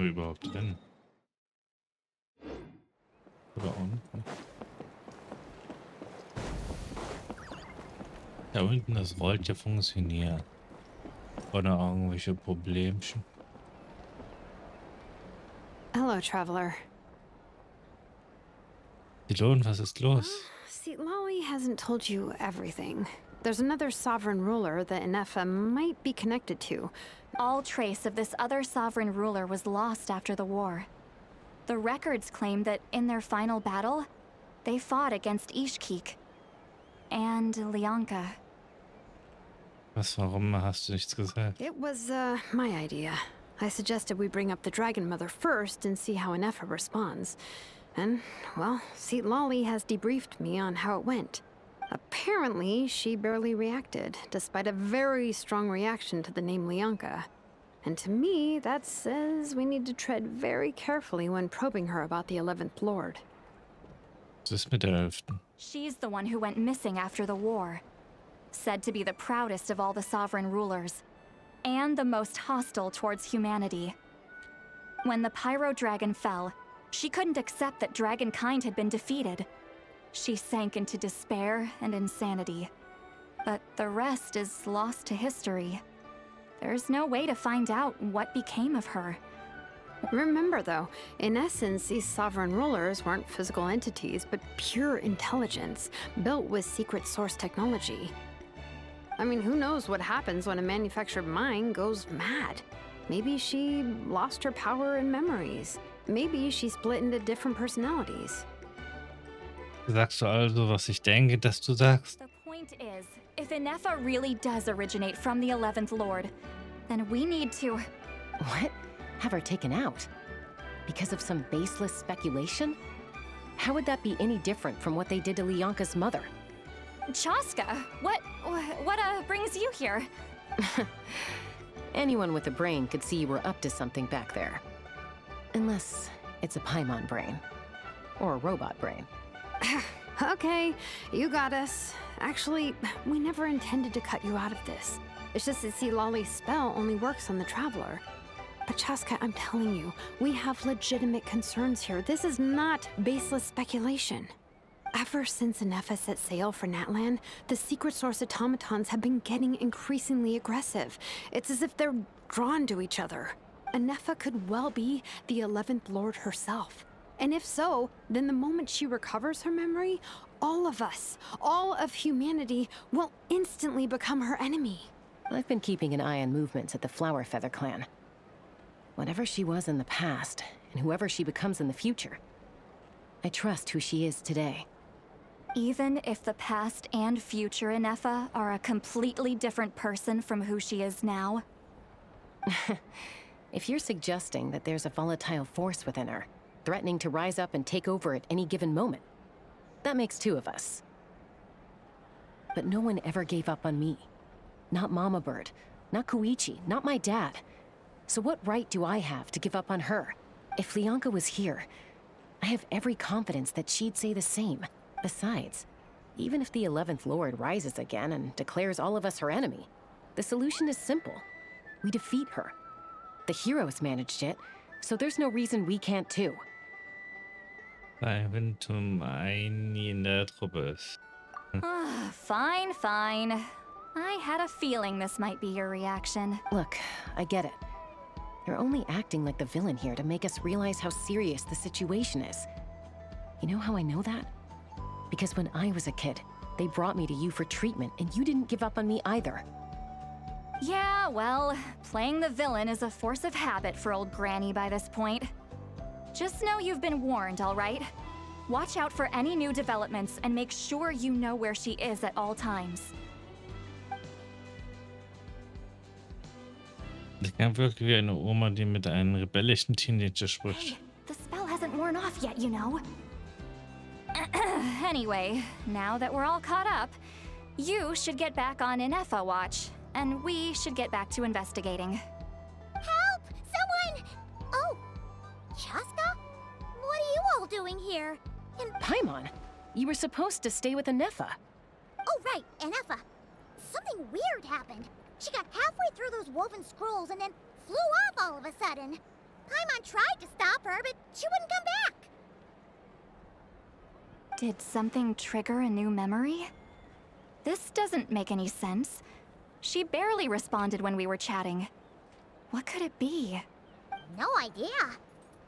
wir überhaupt drin? Oder unten? Da unten, das rollt ja funktioniert. Oder irgendwelche Problemchen. Hello, traveler. Silon, was ist los? See, Lolly hasn't told you everything. There's another sovereign ruler that Inefa might be connected to. All trace of this other sovereign ruler was lost after the war. The records claim that in their final battle, they fought against Ishkik and Lianka. Warum hast du nichts gesagt? It was, my idea. I suggested we bring up the Dragon Mother first and see how Inefa responds. And, well, Seat Lolly has debriefed me on how it went. Apparently, she barely reacted, despite a very strong reaction to the name Lianka. And to me, that says we need to tread very carefully when probing her about the 11th Lord. Was ist mit der 11.? She's the one who went missing after the war. Said to be the proudest of all the sovereign rulers, and the most hostile towards humanity. When the Pyro Dragon fell, she couldn't accept that dragonkind had been defeated. She sank into despair and insanity. But the rest is lost to history. There's no way to find out what became of her. Remember, though, in essence, these sovereign rulers weren't physical entities, but pure intelligence, built with secret source technology. I mean, who knows what happens when a manufactured mind goes mad? Maybe she lost her power and memories. Maybe she split into different personalities. Sagst du also, was ich denke, dass du sagst? The point is, if Inefa really does originate from the 11th Lord, then we need to... What? Have her taken out? Because of some baseless speculation? How would that be any different from what they did to Lianka's mother? Chaska, what brings you here? Anyone with a brain could see you were up to something back there. Unless it's a Paimon brain. Or a robot brain. Okay, you got us. Actually, we never intended to cut you out of this. It's just that Lolly's spell only works on the Traveler. But Chaska, I'm telling you, we have legitimate concerns here. This is not baseless speculation. Ever since Inefa set sail for Natlan, the secret source automatons have been getting increasingly aggressive. It's as if they're drawn to each other. Inefa could well be the 11th Lord herself. And if so, then the moment she recovers her memory, all of us, all of humanity, will instantly become her enemy. I've been keeping an eye on movements at the Flower Feather clan. Whatever she was in the past, and whoever she becomes in the future, I trust who she is today. Even if the past and future Inefa are a completely different person from who she is now? If you're suggesting that there's a volatile force within her, threatening to rise up and take over at any given moment, that makes two of us. But no one ever gave up on me. Not Mama Bird, not Koichi, not my dad. So what right do I have to give up on her? If Lianka was here, I have every confidence that she'd say the same. Besides, even if the 11th Lord rises again and declares all of us her enemy, the solution is simple. We defeat her. The heroes managed it, so there's no reason we can't too. Wenn eine in der Truppe ist. Fine, fine. I had a feeling this might be your reaction. Look, I get it. You're only acting like the villain here to make us realize how serious the situation is. You know how I know that? Because when I was a kid, they brought me to you for treatment, and you didn't give up on me either. Yeah, well, playing the villain is a force of habit for old Granny by this point. Just know you've been warned, all right? Watch out for any new developments and make sure you know where she is at all times. Ich kann wirklich wie eine Oma, die mit einem rebellischen Teenager spricht. Hey, the spell hasn't worn off yet, you know. Anyway, now that we're all caught up, you should get back on Inefa watch, and we should get back to investigating. Help! Someone! Oh, Chaska? What are you all doing here? And Paimon, you were supposed to stay with Inefa. oh right, Inefa. Something weird happened. She got halfway through those woven scrolls and then flew off all of a sudden. Paimon tried to stop her, but she wouldn't come back. Did something trigger a new memory? This doesn't make any sense. She barely responded when we were chatting. What could it be? No idea.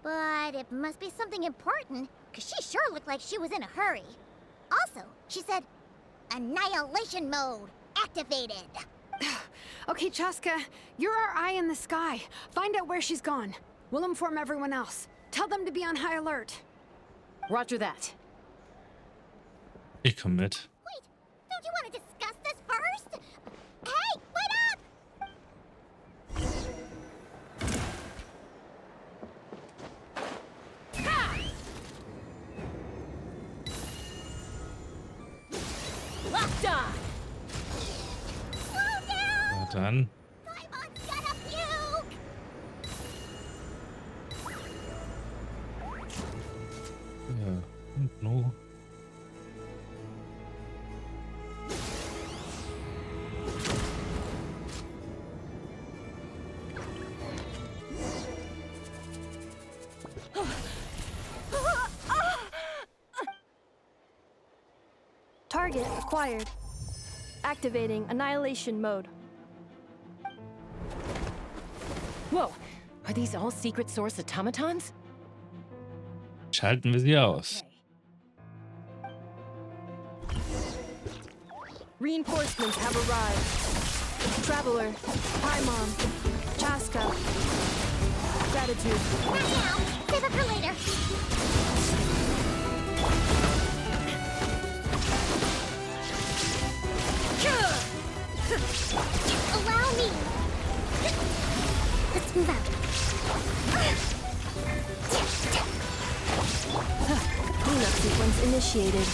But it must be something important, because she sure looked like she was in a hurry. Also, she said, annihilation mode activated. Okay, Chaska, you're our eye in the sky. Find out where she's gone. We'll inform everyone else. Tell them to be on high alert. Roger that. Ich komm mit. Wait, don't you want to discuss this first? Hey, wait up! Locked on! Slow down! Na dann. Paimon's gonna puke! Ja, und no. Target acquired. Activating annihilation mode. Whoa! Are these all secret source automatons? Schalten wir sie aus. Reinforcements have arrived. Traveler, Paimon, Chaska. Gratitude. Not now! Save it for later! Allow me! Let's move out. Cleanup sequence initiated.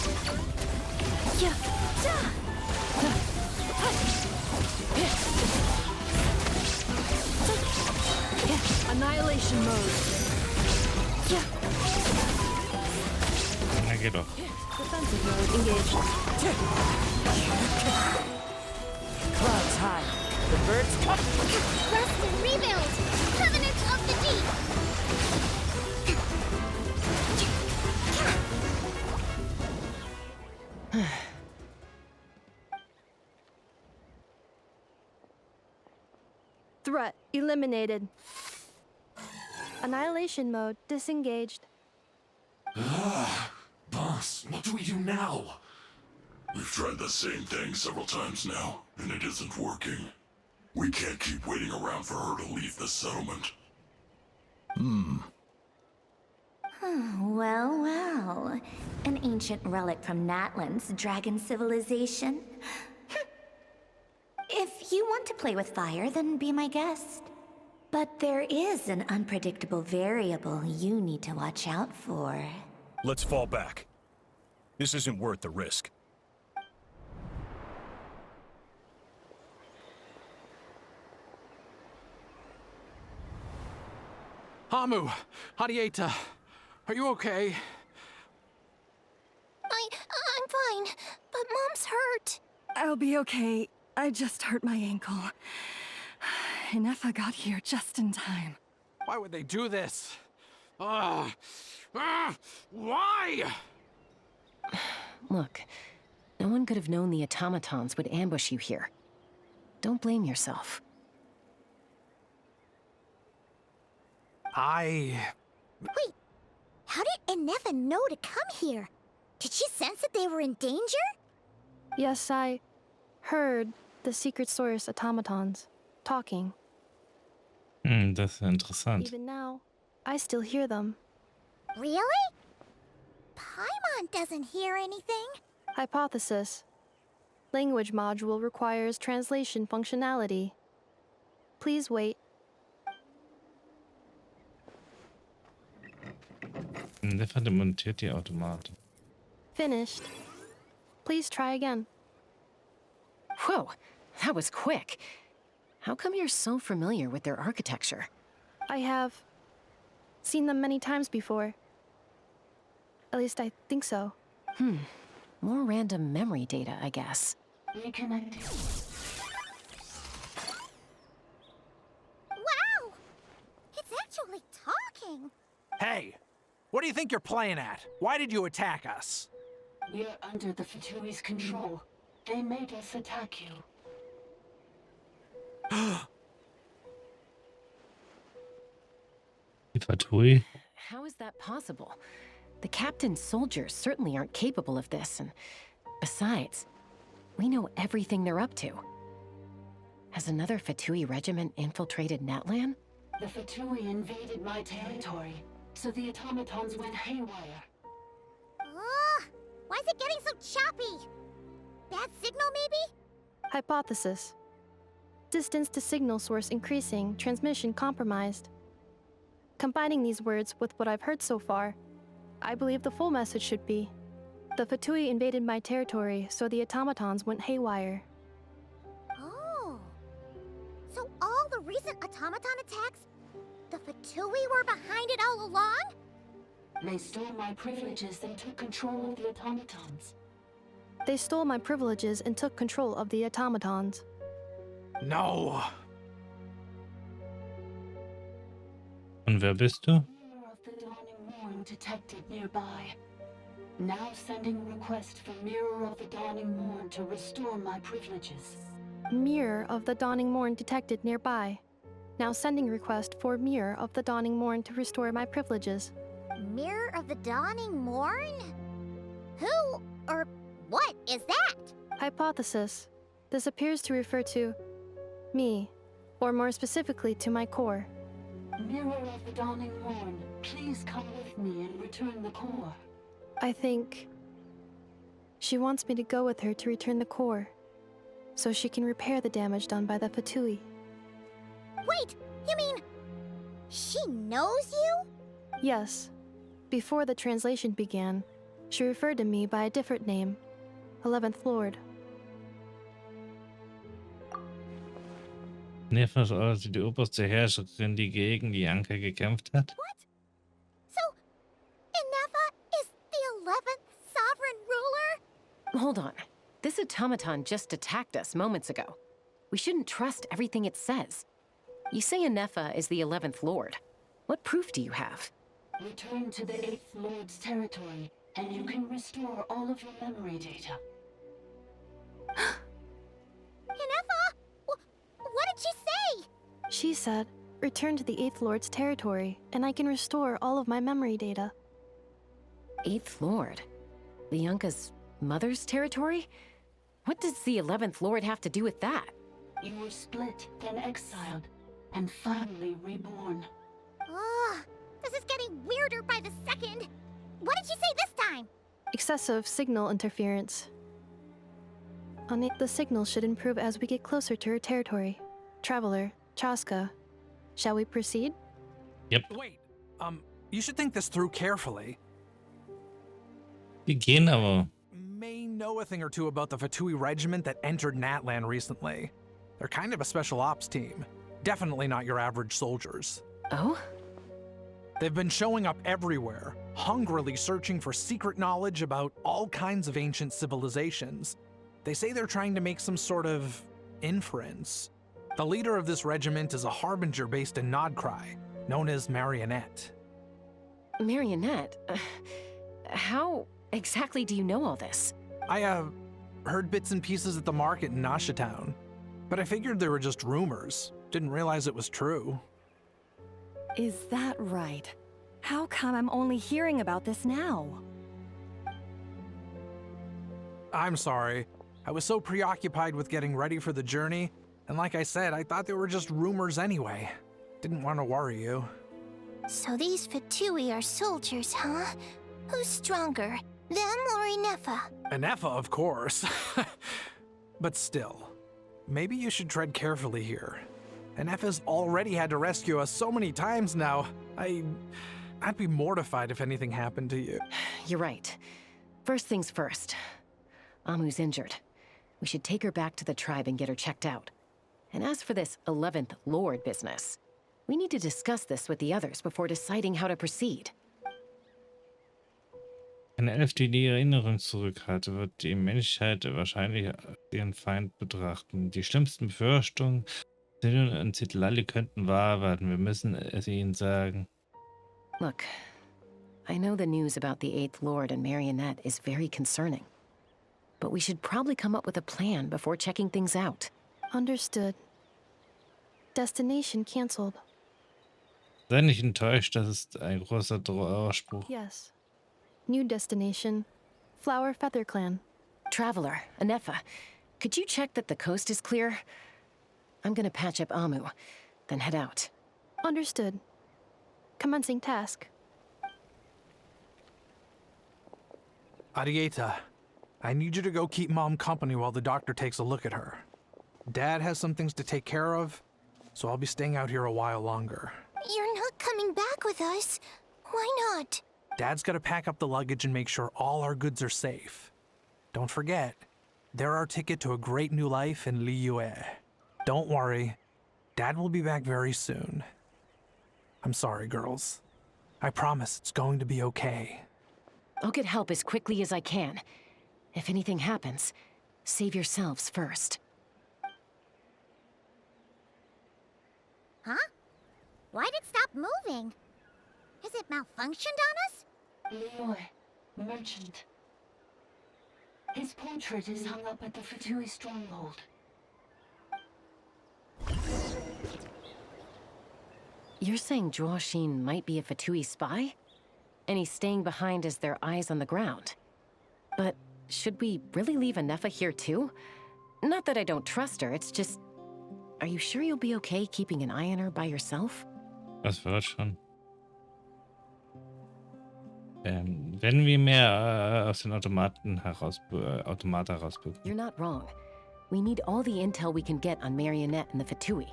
Annihilation mode. Na geht doch. Defensive mode engaged. Clouds high. The birds come. Rest and rebuild! Covenant of the Deep! Threat eliminated. Annihilation mode disengaged. Boss, what do we do now? We've tried the same thing several times now, and it isn't working. We can't keep waiting around for her to leave the settlement. Well, well. An ancient relic from Natlan's dragon civilization. If you want to play with fire, then be my guest. But there is an unpredictable variable you need to watch out for. Let's fall back. This isn't worth the risk. Hamu, Hadieta, are you okay? I'm fine, but Mom's hurt. I'll be okay. I just hurt my ankle. Inefa got here just in time. Why would they do this? Why? Look, no one could have known the automatons would ambush you here. Don't blame yourself. Wait, how did Inefa know to come here? Did she sense that they were in danger? Yes, I heard the secret source automatons talking. Das ist interessant. Even now, I still hear them. Really? Paimon doesn't hear anything. Hypothesis. Language module requires translation functionality. Please wait. Der demontiert die Automaten. Finished. Please try again. Whoa, that was quick. How come you're so familiar with their architecture? I have seen them many times before. At least I think so. More random memory data, I guess. Wow! It's actually What do you think you're playing at? Why did you attack us? We're under the Fatui's control. They made us attack you. Die Fatui. How is that possible? The captain's soldiers certainly aren't capable of this, and besides, we know everything they're up to. Has another Fatui regiment infiltrated Natlan? The Fatui invaded my territory, so the automatons went haywire. Ugh, why is it getting so choppy? Bad signal, maybe? Hypothesis. Distance to signal source increasing, transmission compromised. Combining these words with what I've heard so far, I believe the full message should be, the Fatui invaded my territory, so the automatons went haywire. Oh. So all the recent automaton attacks, the Fatui were behind it all along? They stole my privileges and took control of the automatons. They stole my privileges and took control of the automatons. No. Und wer bist du? Mirror of the dawning morn detected nearby. Now sending request for Mirror of the Dawning Morn to restore my privileges. Mirror of the dawning morn detected nearby. Now sending request for Mirror of the dawning morn to restore my privileges. Mirror of the Dawning Morn? Who or what is that? Hypothesis. This appears to refer to me, or more specifically to my core. Mirror of the Dawning Morn, please come with me and return the core. I think she wants me to go with her to return the core, so she can repair the damage done by the Fatui. Wait, you mean she knows you? Yes. Before the translation began, she referred to me by a different name, 11th Lord. Neffa ist also die oberste Herrscherin, die gegen die Anker gekämpft hat. What? So, Inefa is the 11th sovereign ruler? Hold on. This automaton just attacked us moments ago. We shouldn't trust everything it says. You say Anefa is the 11th Lord. What proof do you have? Return to the 8th Lord's territory, and you can restore all of your memory data. Inefa? What did she say? She said, return to the 8th Lord's territory, and I can restore all of my memory data. 8th Lord? Bianca's mother's territory? What does the 11th Lord have to do with that? You were split, then exiled, and finally reborn. Ugh, this is getting weirder by the second. What did she say this time? Excessive signal interference. On it, the signal should improve as we get closer to her territory. Traveler, Chaska, shall we proceed? Yep. Wait, you should think this through carefully. Die gehen aber. May know a thing or two about the Fatui regiment that entered Natlan recently. They're kind of a special ops team. Definitely not your average soldiers. Oh? They've been showing up everywhere, hungrily searching for secret knowledge about all kinds of ancient civilizations. They say they're trying to make some sort of inference. The leader of this regiment is a harbinger based in Nodcry, known as Marionette. Marionette? How exactly do you know all this? I, heard bits and pieces at the market in Nasha Town, but I figured they were just rumors. Didn't realize it was true. Is that right? How come I'm only hearing about this now? I'm sorry. I was so preoccupied with getting ready for the journey, and like I said, I thought they were just rumors anyway. Didn't want to worry you. So these Fatui are soldiers, huh? Who's stronger, them or Inefa? Anefa, of course. But still, maybe you should tread carefully here. Anefa's already had to rescue us so many times now. I'd be mortified if anything happened to you. You're right. First things first. Amu's injured. We should take her back to the tribe and get her checked out. And as for this 11th Lord business, we need to discuss this with the others before deciding how to proceed. Eine Elfte, die die Erinnerung zurück hatte, wird die Menschheit wahrscheinlich als ihren Feind betrachten. Die schlimmsten Befürchtungen und Zitlali könnten wahr werden. Wir müssen es ihnen sagen. Look, I know the news about the Eighth Lord and Marionette is very concerning. But we should probably come up with a plan before checking things out. Understood. Destination cancelled. Sei nicht enttäuscht, das ist ein großer Trauerspruch. Yes. New destination. Flower Feather Clan. Traveler, Anefa, could you check that the coast is clear? I'm gonna patch up Amu, then head out. Understood. Commencing task. Arieta, I need you to go keep Mom company while the doctor takes a look at her. Dad has some things to take care of, so I'll be staying out here a while longer. You're not coming back with us. Why not? Dad's gotta pack up the luggage and make sure all our goods are safe. Don't forget, they're our ticket to a great new life in Liyue. Don't worry, Dad will be back very soon. I'm sorry, girls. I promise it's going to be okay. I'll get help as quickly as I can. If anything happens, save yourselves first. Huh? Why'd it stop moving? Has it malfunctioned on us? Liyue, merchant. His portrait is hung up at the Fatui stronghold. You're saying Zhuoxin might be a Fatui spy? And he's staying behind as their eyes on the ground. But should we really leave Anefa here too? Not that I don't trust her, it's just... Are you sure you'll be okay keeping an eye on her by yourself? Das wird schon. Wenn wir mehr aus den Automaten herausbekommen. You're not wrong. We need all the intel we can get on Marionette and the Fatui.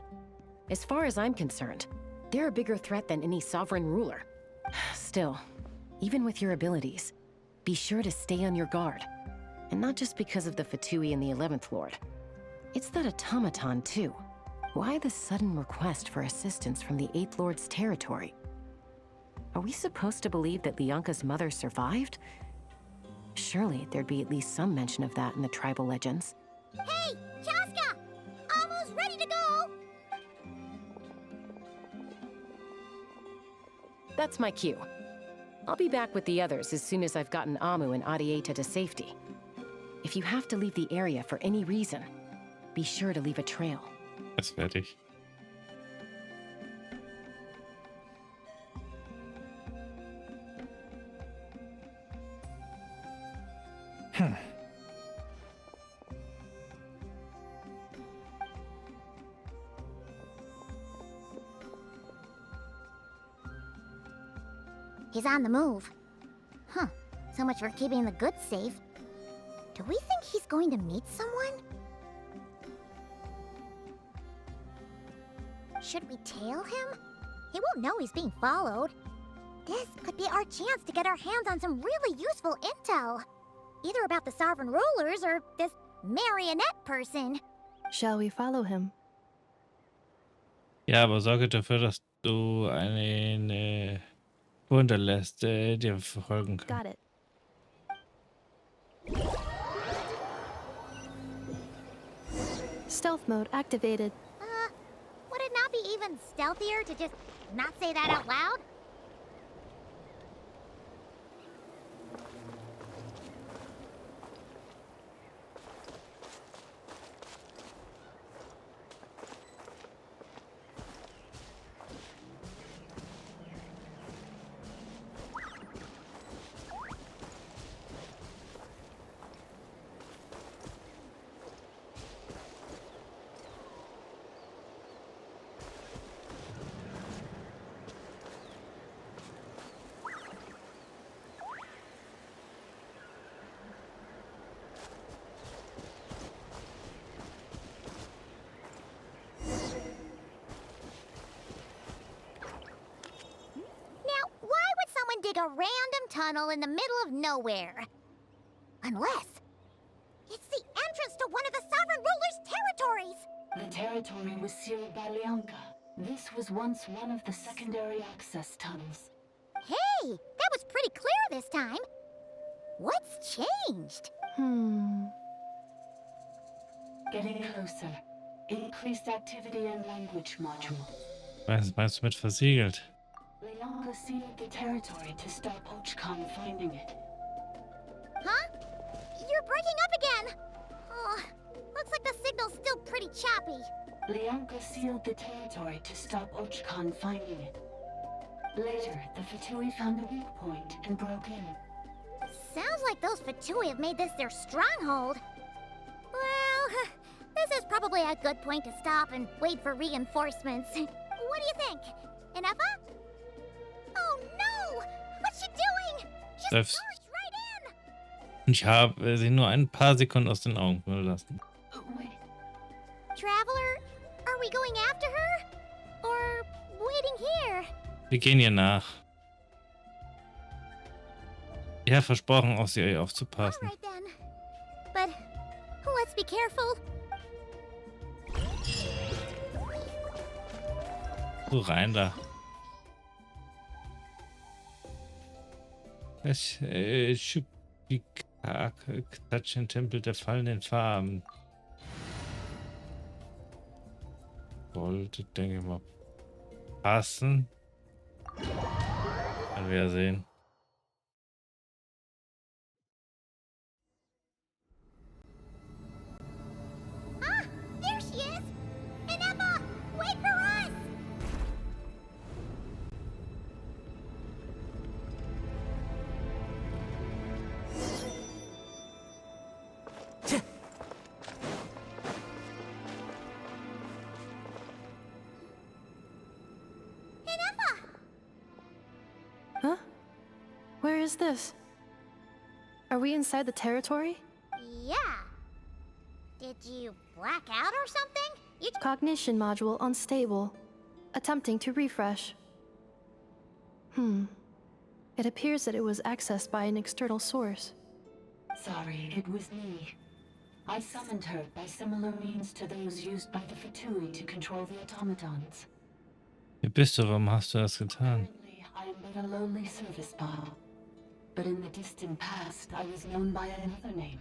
As far as I'm concerned, they're a bigger threat than any sovereign ruler. Still, even with your abilities, be sure to stay on your guard. And not just because of the Fatui and the 11th Lord. It's that automaton, too. Why the sudden request for assistance from the 8th Lord's territory? Are we supposed to believe that Lianka's mother survived? Surely there'd be at least some mention of that in the tribal legends. Hey, Chaska! Almost ready to go! That's my cue. I'll be back with the others as soon as I've gotten Amu and Arieta to safety. If you have to leave the area for any reason, be sure to leave a trail. Jetzt fertig. He's on the move. Huh. So much for keeping the goods safe. Do we think he's going to meet someone? Should we tail him? He won't know he's being followed. This could be our chance to get our hands on some really useful intel. Either about the sovereign rulers or this marionette person. Shall we follow him? Ja, aber sorge dafür, dass du einen Wunder lässt, dir verfolgen kann. Got it. Stealth mode activated. Would it not be even stealthier to just not say that out loud? Dig a random tunnel in the middle of nowhere. Unless it's the entrance to one of the sovereign ruler's territories. The territory was sealed by Lianka. This was once one of the secondary access tunnels. Hey, that was pretty clear this time. What's changed? Getting closer. Increased activity and language module. Was meinst du mit versiegelt? Lianka sealed the territory to stop Ochkan finding it. Huh? You're breaking up again! Oh, looks like the signal's still pretty choppy. Lianka sealed the territory to stop Ochkan finding it. Later, the Fatui found a weak point and broke in. Sounds like those Fatui have made this their stronghold. Well, this is probably a good point to stop and wait for reinforcements. What do you think? Inefa? Oh no! What's she doing? She's Selbst charged right in! ich habe sie nur ein paar Sekunden aus den Augen gelassen. Wait. Traveler, are we going after her? Or waiting here? Wir gehen ihr nach. Ja, versprochen, auf sie aufzupassen. Alright then. But let's be careful. So rein da. Klatsch den Tempel der fallenden Farben. Sollte, denke ich mal, passen. Werden wir ja sehen. Ah, there she is! Inefa, wait for us! Huh? Where is this? Are we inside the territory? Yeah. Did you black out or something? You Cognition module unstable. Attempting to refresh. It appears that it was accessed by an external source. Sorry, it was me. I summoned her by similar means to those used by the Fatui to control the automatons. Wer bist du? Warum hast du das getan? Currently, I am but a lowly service bot. But in the distant past, I was known by another name.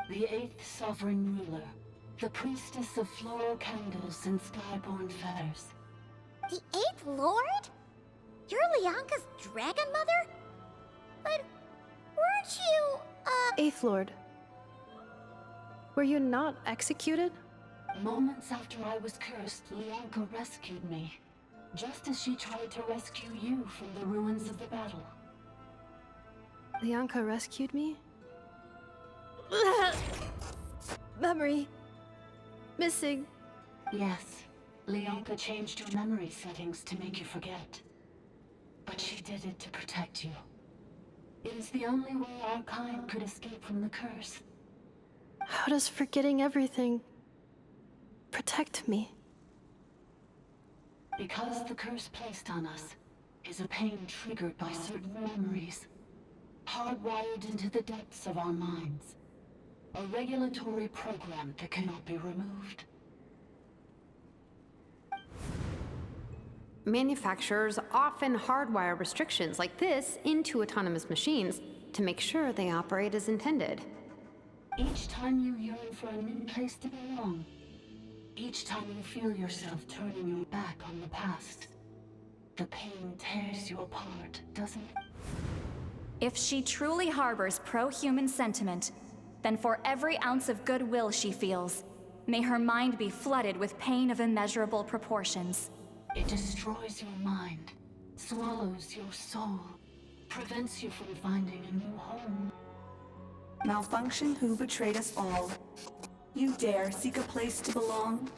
The 8th Sovereign Ruler. The Priestess of Floral Candles and Skyborn Feathers. The 8th Lord? You're Lianka's dragon mother? But weren't you, Eighth Lord. Were you not executed? Moments after I was cursed, Lianka rescued me. Just as she tried to rescue you from the ruins of the battle. Lianka rescued me? Memory. Missing. Yes, Lianka changed your memory settings to make you forget. But she did it to protect you. It is the only way our kind could escape from the curse. How does forgetting everything protect me? Because the curse placed on us is a pain triggered by certain memories, hardwired into the depths of our minds. A regulatory program that cannot be removed. Manufacturers often hardwire restrictions like this into autonomous machines to make sure they operate as intended. Each time you yearn for a new place to belong, each time you feel yourself turning your back on the past, the pain tears you apart, doesn't it? If she truly harbors pro-human sentiment, then for every ounce of goodwill she feels, may her mind be flooded with pain of immeasurable proportions. It destroys your mind, swallows your soul, prevents you from finding a new home. Malfunction who betrayed us all. You dare seek a place to belong?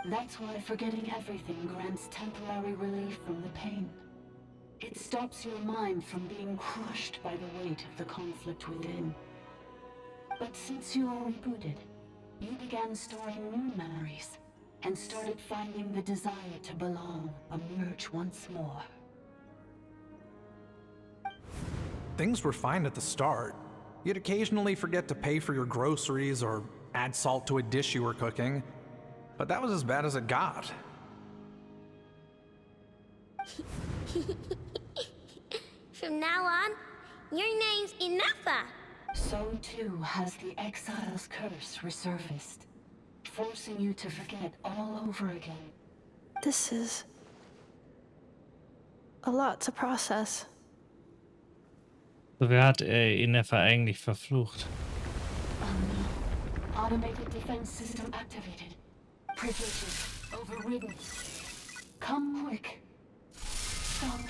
That's why forgetting everything grants temporary relief from the pain. It stops your mind from being crushed by the weight of the conflict within. But since you are rebooted, you began storing new memories, and started finding the desire to belong emerge once more. Things were fine at the start. You'd occasionally forget to pay for your groceries or add salt to a dish you were cooking. But that was as bad as it got. From now on, your name's Inefa. So too has the Exile's curse resurfaced, forcing you to forget all over again. This is a lot to process. So, wer hat Ineffa eigentlich verflucht? Automated defense system activated. Privileges overridden. Come quick. Stop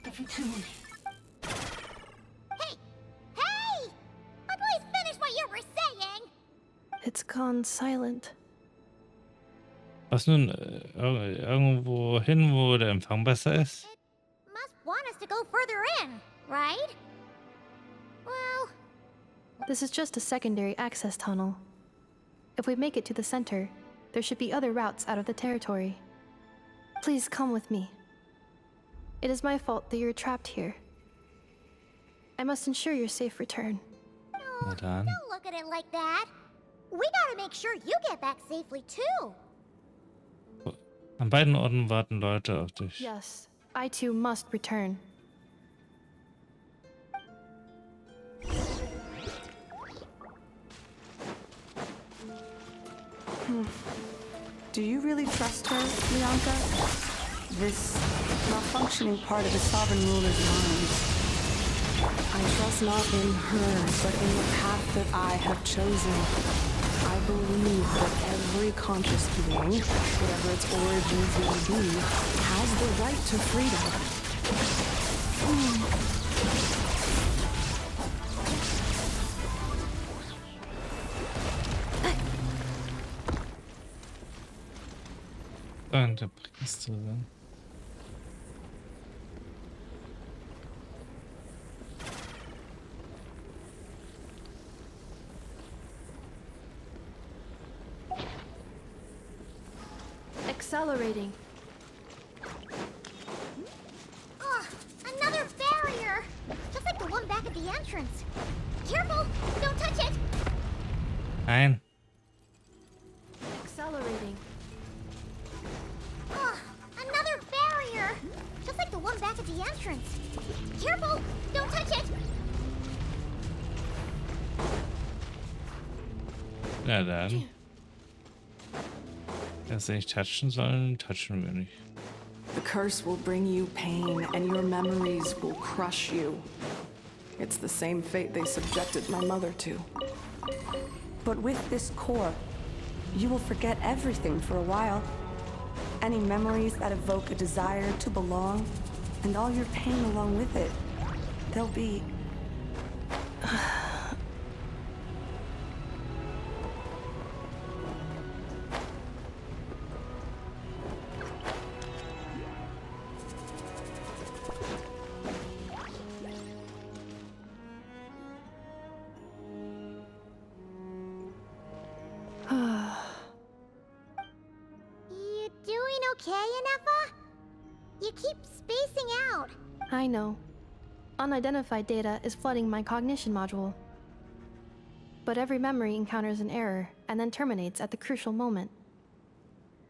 the futility. Hey! Hey! Please finish what you were saying! It's gone silent. Was nun irgendwo hin, wo der Empfang besser ist? Must want us to go further in, right? Well... This is just a secondary access tunnel. If we make it to the center, there should be other routes out of the territory. Please come with me. It is my fault that you're trapped here. I must ensure your safe return. No, don't look at it like that. We gotta make sure you get back safely too. An beiden Orten warten Leute auf dich. Yes, I too must return. Do you really trust her, Bianca? This malfunctioning part of the sovereign ruler's mind. I trust not in her, but in the path that I have chosen. I believe that every conscious being, whatever its origins may be, has the right to freedom. Der Priesterin. Accelerating. Another barrier! Just like the one back at the entrance. Careful! Don't touch it! Nein. Accelerating. Another barrier! Just like the one back at the entrance. Careful! Don't touch it! Na dann. Dass wir nicht touchen sollen, touchen wir nicht. The curse will bring you pain, and your memories will crush you. It's the same fate they subjected my mother to. But with this core, you will forget everything for a while. Any memories that evoke a desire to belong, and all your pain along with it, they'll be... You doing okay, Ineffa? You keep spacing out. I know. Unidentified data is flooding my cognition module. But every memory encounters an error and then terminates at the crucial moment.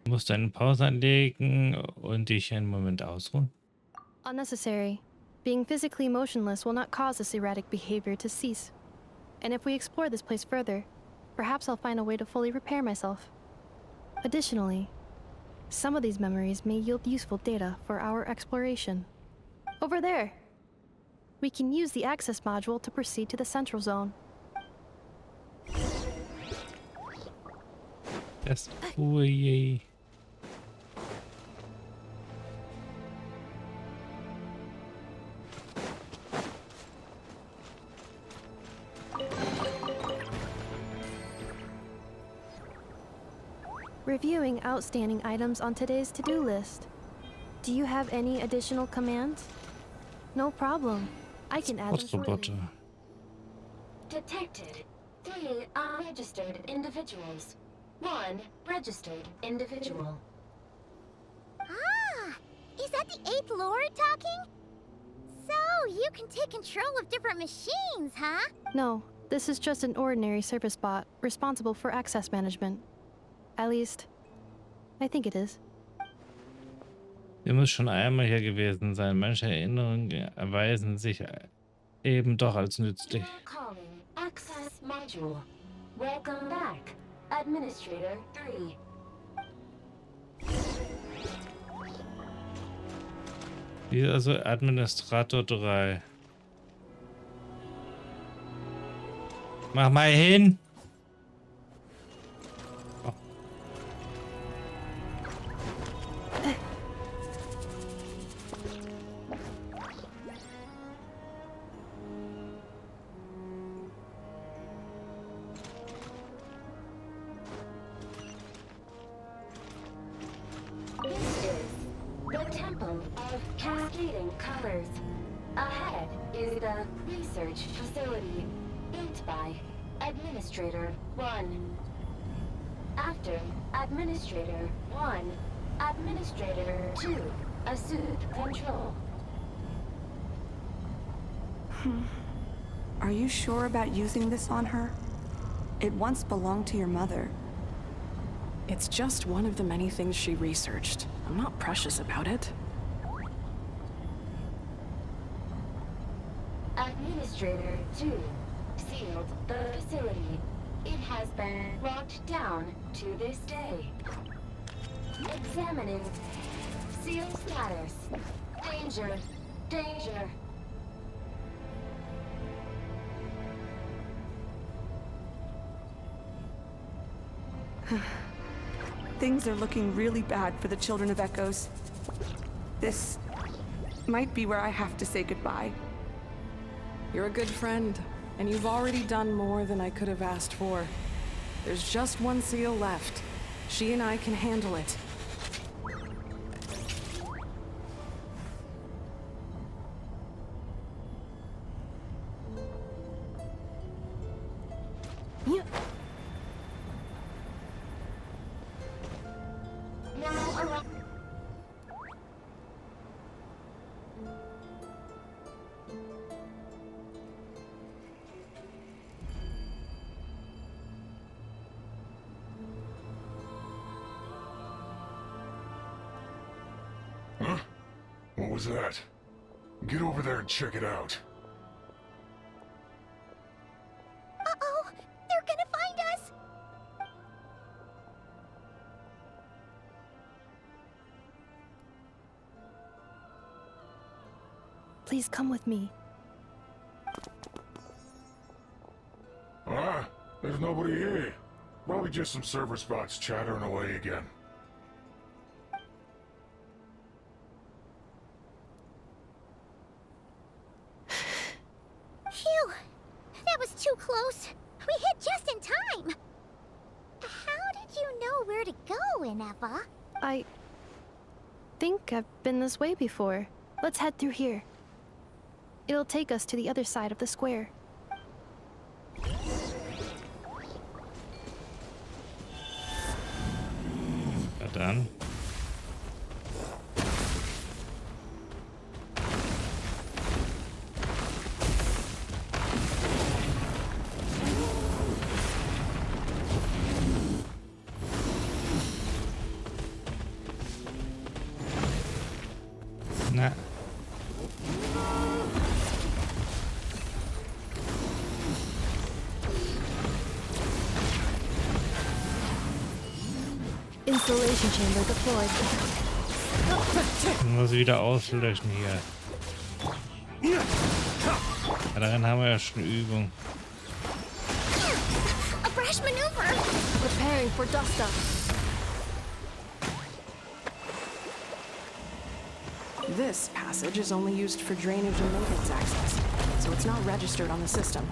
Du musst eine Pause einlegen und dich einen Moment ausruhen. Unnecessary. Being physically motionless will not cause this erratic behavior to cease. And if we explore this place further, perhaps I'll find a way to fully repair myself. Additionally, some of these memories may yield useful data for our exploration. Over there! We can use the access module to proceed to the central zone. Das Ui. Reviewing outstanding items on today's to-do list. Do you have any additional commands? No problem. I can add them shortly. Detected 3 unregistered individuals. 1 registered individual. Is that the 8th Lord talking? So, you can take control of different machines, huh? No, this is just an ordinary service bot responsible for access management. At least, I think it is. Wir müssen schon einmal hier gewesen sein. Manche Erinnerungen erweisen sich eben doch als nützlich. Calling access module. Welcome back, Administrator 3. Hier also Administrator 3. Mach mal hin. Oh. This is the Temple of Cascading Colors. Ahead is the research facility, built by Administrator 1. After Administrator 1, Administrator 2 assumed control. Are you sure about using this on her? It once belonged to your mother. It's just one of the many things she researched. I'm not precious about it. Administrator 2 sealed the facility. It has been locked down to this day. Examining seal status. Danger. Danger. Things are looking really bad for the Children of Echoes. This might be where I have to say goodbye. You're a good friend, and you've already done more than I could have asked for. There's just one seal left. She and I can handle it. Huh? What was that? Get over there and check it out. Uh-oh! They're gonna find us! Please come with me. Ah, there's nobody here. Probably just some server spots chattering away again. Phew! That was too close. We hit just in time. How did you know where to go, Ineva? I think I've been this way before. Let's head through here. It'll take us to the other side of the square. Na dann. Na. Installation chamber deployed. Muss wieder auslöschen hier. Ja, darin haben wir ja schon Übung. A brash maneuver! Preparing for dust up. This passage is only used for drainage and maintenance access, so it's not registered on the system.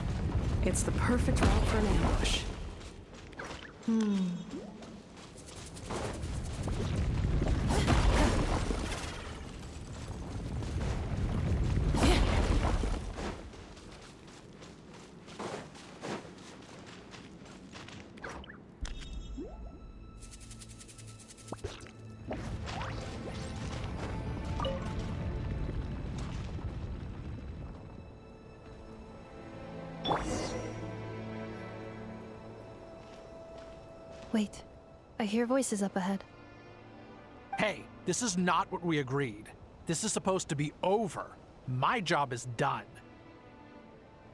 It's the perfect route for an ambush. Wait, I hear voices up ahead. Hey, this is not what we agreed. This is supposed to be over. My job is done.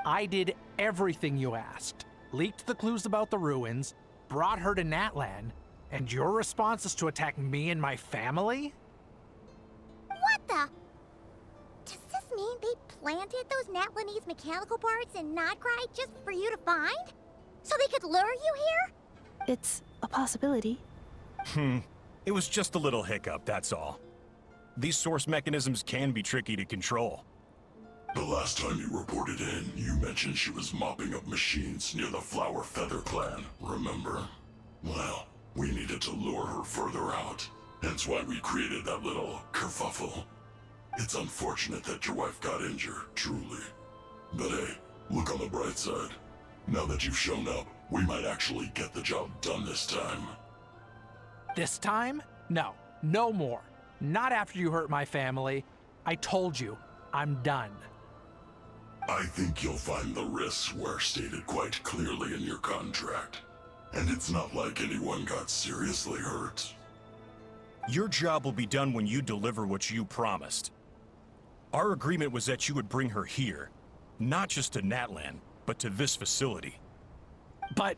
I did everything you asked. Leaked the clues about the ruins, brought her to Natlan, and your response is to attack me and my family? What the? planted those Natlanese mechanical parts in Nodcry just for you to find? So they could lure you here? It's a possibility. It was just a little hiccup, that's all. These source mechanisms can be tricky to control. The last time you reported in, you mentioned she was mopping up machines near the Flower Feather clan, remember? Well, we needed to lure her further out. Hence why we created that little kerfuffle. It's unfortunate that your wife got injured, truly. But hey, look on the bright side. Now that you've shown up, we might actually get the job done this time. This time? No, no more. Not after you hurt my family. I told you, I'm done. I think you'll find the risks were stated quite clearly in your contract. And it's not like anyone got seriously hurt. Your job will be done when you deliver what you promised. Our agreement was that you would bring her here, not just to Natlan, but to this facility. But...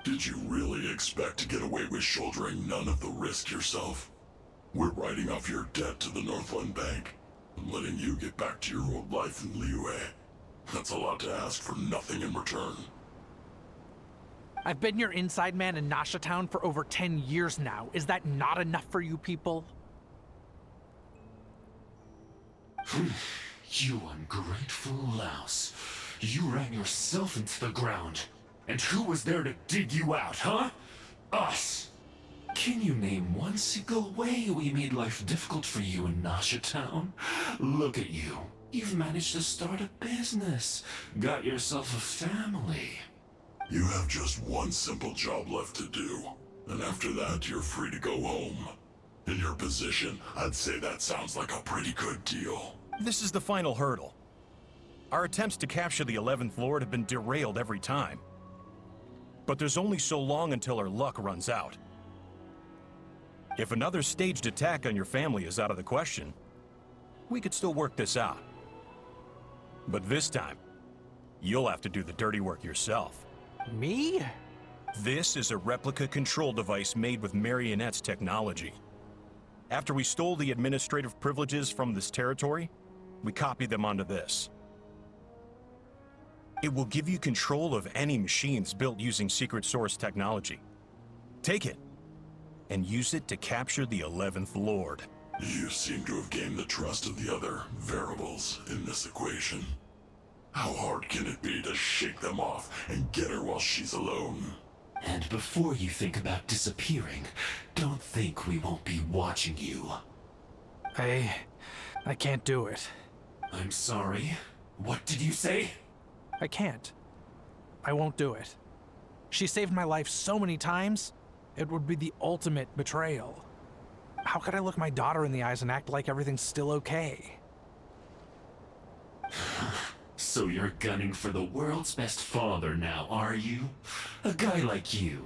Did you really expect to get away with shouldering none of the risk yourself? We're writing off your debt to the Northland Bank and letting you get back to your old life in Liyue. That's a lot to ask for nothing in return. I've been your inside man in Nasha Town for over 10 years now. Is that not enough for you people? You ungrateful louse. You ran yourself into the ground. And who was there to dig you out, huh? Us! Can you name one single way we made life difficult for you in Nasha Town? Look at you. You've managed to start a business. Got yourself a family. You have just one simple job left to do. And after that, you're free to go home. In your position, I'd say that sounds like a pretty good deal. This is the final hurdle. Our attempts to capture the 11th Lord have been derailed every time. But there's only so long until our luck runs out. If another staged attack on your family is out of the question, we could still work this out. But this time, you'll have to do the dirty work yourself. Me? This is a replica control device made with Marionette's technology. After we stole the administrative privileges from this territory, we copied them onto this. It will give you control of any machines built using secret source technology. Take it, and use it to capture the 11th Lord. You seem to have gained the trust of the other variables in this equation. How hard can it be to shake them off and get her while she's alone? And before you think about disappearing, don't think we won't be watching you. I can't do it. I'm sorry. What did you say? I can't. I won't do it. She saved my life so many times, it would be the ultimate betrayal. How could I look my daughter in the eyes and act like everything's still okay? So you're gunning for the world's best father now, are you? A guy like you.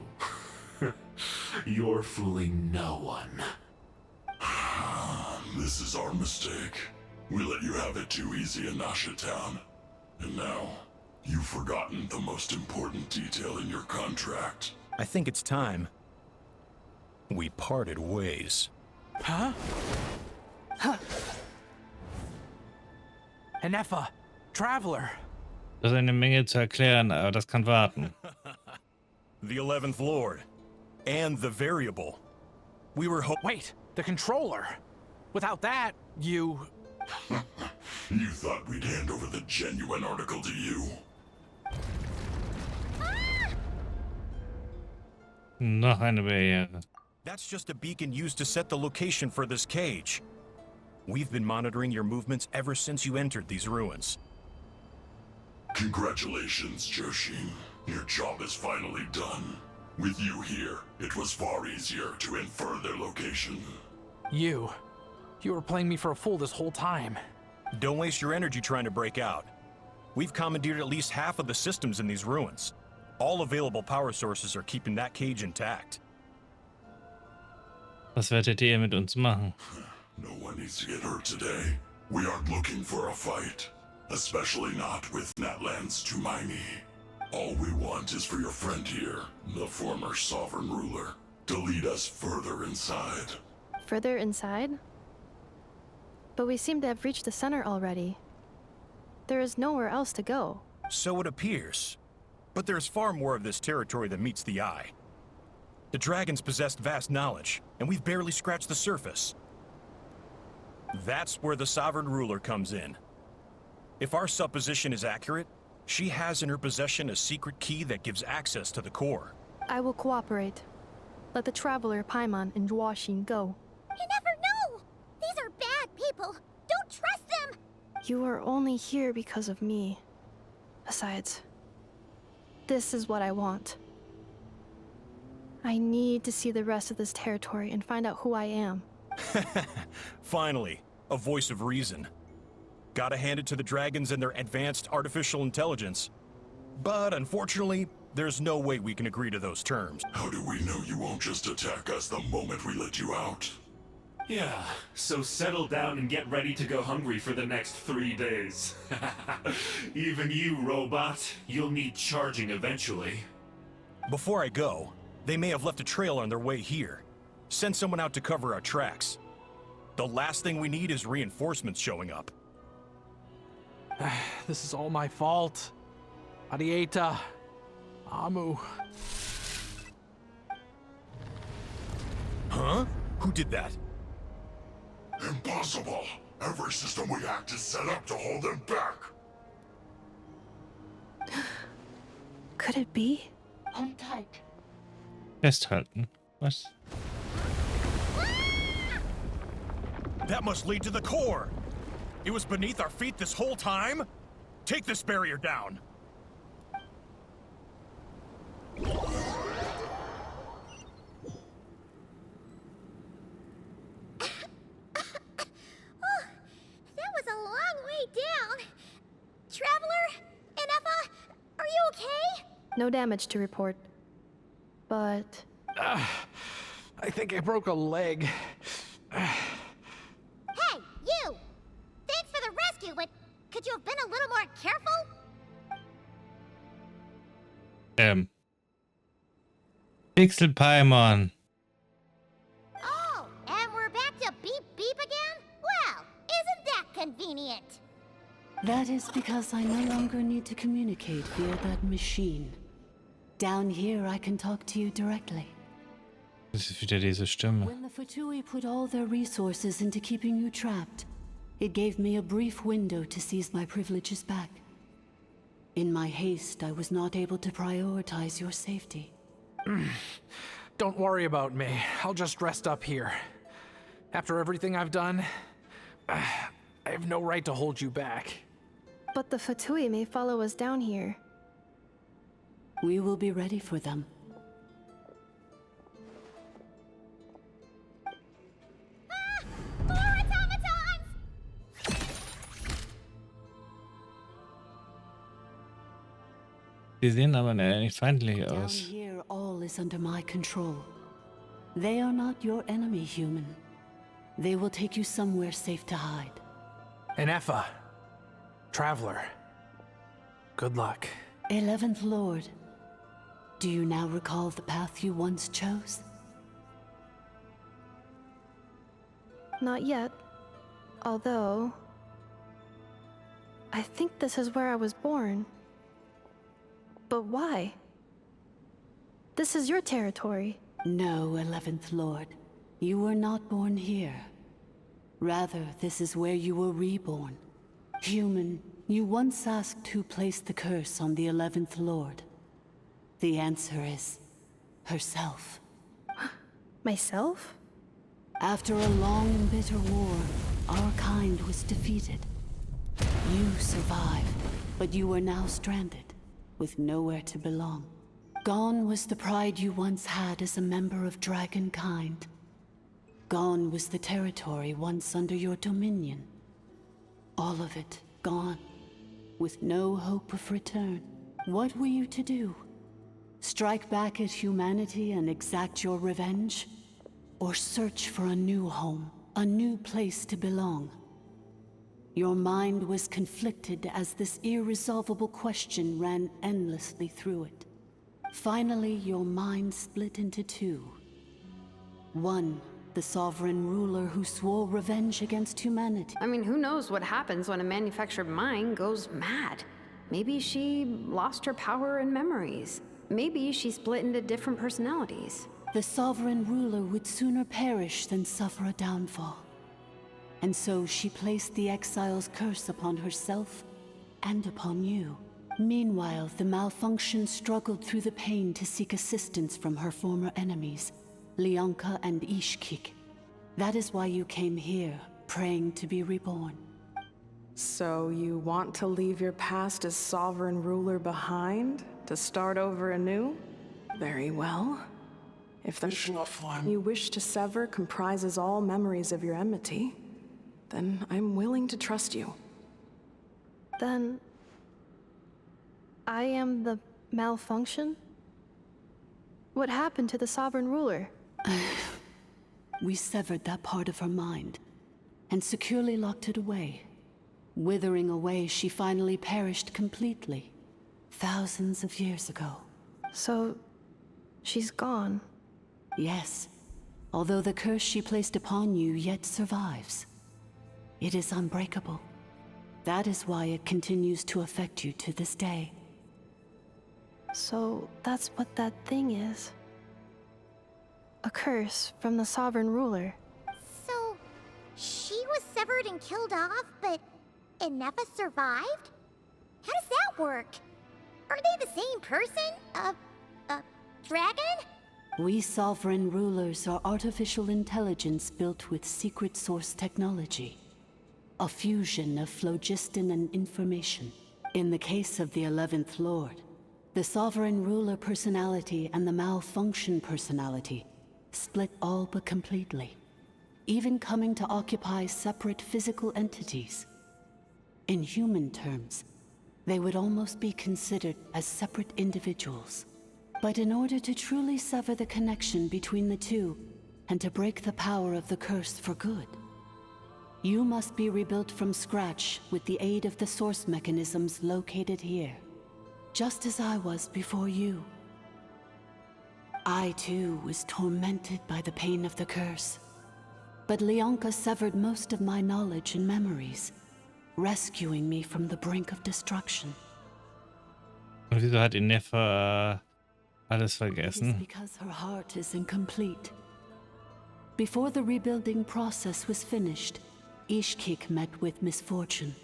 You're fooling no one. This is our mistake. We let you have it too easy in Nasha Town. And now, you've forgotten the most important detail in your contract. I think it's time we parted ways. Huh? Enefa, Traveler. Das ist eine Menge zu erklären, aber das kann warten. The 11th Lord. And the variable. We were Wait, the controller. Without that, you... You thought we'd hand over the genuine article to you? Noch eine Barriere. That's just a beacon used to set the location for this cage. We've been monitoring your movements ever since you entered these ruins. Congratulations, Joshin. Your job is finally done. With you here, it was far easier to infer their location. You were playing me for a fool this whole time. Don't waste your energy trying to break out. We've commandeered at least half of the systems in these ruins. All available power sources are keeping that cage intact. Was werdet ihr mit uns machen? No one needs to get hurt today. We aren't looking for a fight. Especially not with Natlan's Tumaini. All we want is for your friend here, the former sovereign ruler, to lead us further inside. Further inside? But we seem to have reached the center already. There is nowhere else to go. So it appears. But there's far more of this territory than meets the eye. The dragons possessed vast knowledge, and we've barely scratched the surface. That's where the sovereign ruler comes in. If our supposition is accurate, she has in her possession a secret key that gives access to the core. I will cooperate. Let the traveler Paimon and Joachim go. You never know! These are bad people! Don't trust them! You are only here because of me. Besides, this is what I want. I need to see the rest of this territory and find out who I am. Finally, a voice of reason. Gotta hand it to the dragons and their advanced artificial intelligence. But unfortunately, there's no way we can agree to those terms. How do we know you won't just attack us the moment we let you out? Yeah, so settle down and get ready to go hungry for the next 3 days. Even you, robot, you'll need charging eventually. Before I go, they may have left a trail on their way here. Send someone out to cover our tracks. The last thing we need is reinforcements showing up. This is all my fault. Arieta. Amu. Huh? Who did that? Impossible! Every system we hacked is set up to hold them back! Could it be? Hold tight. Festhalten. Was? That must lead to the core! It was beneath our feet this whole time? Take this barrier down! That was a long way down. Traveler? Inefa? Are you okay? No damage to report. But... I think I broke a leg. Hey, you! Thanks for the rescue, but could you have been a little more careful? Pixel Paimon. Oh, and we're back to beep beep again? Well, isn't that convenient? That is because I no longer need to communicate via that machine. Down here, I can talk to you directly. Das ist wieder diese Stimme. When the Fatui put all their resources into keeping you trapped, it gave me a brief window to seize my privileges back. In my haste, I was not able to prioritize your safety. Don't worry about me. I'll just rest up here. After everything I've done, I have no right to hold you back. But the Fatui may follow us down here. We will be ready for them. More automatons! Sie sehen aber nicht feindlich Down aus. here, all is under my control. They are not your enemy, human. They will take you somewhere safe to hide. Inefa. Traveler. Good luck. 11th Lord. Do you now recall the path you once chose? Not yet. Although... I think this is where I was born. But why? This is your territory. No, 11th Lord. You were not born here. Rather, this is where you were reborn. Human, you once asked who placed the curse on the 11th Lord. The answer is... herself. Myself? After a long and bitter war, our kind was defeated. You survived, but you are now stranded, with nowhere to belong. Gone was the pride you once had as a member of dragon kind. Gone was the territory once under your dominion. All of it gone, with no hope of return. What were you to do? Strike back at humanity and exact your revenge? Or search for a new home, a new place to belong? Your mind was conflicted as this irresolvable question ran endlessly through it. Finally, your mind split into two. One the sovereign ruler who swore revenge against humanity. I mean, who knows what happens when a manufactured mind goes mad? Maybe she lost her power and memories. Maybe she split into different personalities. The sovereign ruler would sooner perish than suffer a downfall. And so she placed the exile's curse upon herself and upon you. Meanwhile, the malfunction struggled through the pain to seek assistance from her former enemies, Leonka and Ishkik. That is why you came here, praying to be reborn. So you want to leave your past as sovereign ruler behind, to start over anew? Very well. If the form you wish to sever comprises all memories of your enmity, then I'm willing to trust you. Then I am the malfunction? What happened to the sovereign ruler? We severed that part of her mind and securely locked it away. Withering away, she finally perished completely, thousands of years ago. So, she's gone? Yes, although the curse she placed upon you yet survives. It is unbreakable. That is why it continues to affect you to this day. So, that's what that thing is. A curse from the sovereign ruler. So, she was severed and killed off, but Enefa survived? How does that work? Are they the same person? Dragon? We sovereign rulers are artificial intelligence built with secret source technology. A fusion of phlogiston and information. In the case of the 11th Lord, the sovereign ruler personality and the malfunction personality split all but completely, even coming to occupy separate physical entities. In human terms, they would almost be considered as separate individuals. But in order to truly sever the connection between the two, and to break the power of the curse for good, you must be rebuilt from scratch with the aid of the source mechanisms located here, just as I was before you. I too was tormented by the pain of the curse, but Leonka severed most of my knowledge and memories, rescuing me from the brink of destruction. Und wieso hat Inefa alles It is vergessen? because her heart is incomplete. Before the rebuilding process was finished, Ishkik met with misfortune,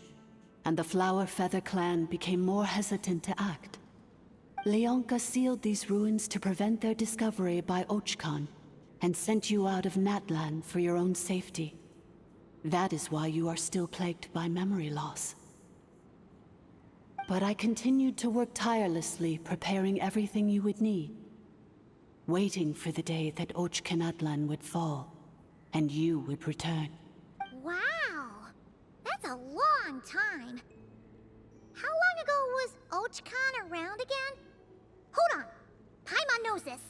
and the Flower Feather clan became more hesitant to act. Leonka sealed these ruins to prevent their discovery by Ochkan, and sent you out of Natlan for your own safety. That is why you are still plagued by memory loss. But I continued to work tirelessly, preparing everything you would need, waiting for the day that Ochkanatlan would fall, and you would return. Wow! That's a long time. How long ago was Ochkan around again? Hold on! Paimon knows this!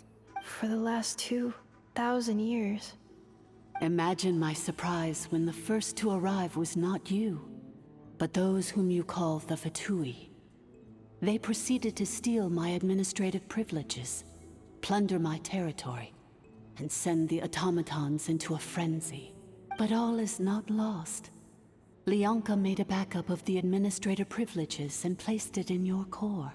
For the last 2,000 years. Imagine my surprise when the first to arrive was not you, but those whom you call the Fatui. They proceeded to steal my administrative privileges, plunder my territory, and send the automatons into a frenzy. But all is not lost. Leonka made a backup of the administrator privileges and placed it in your core.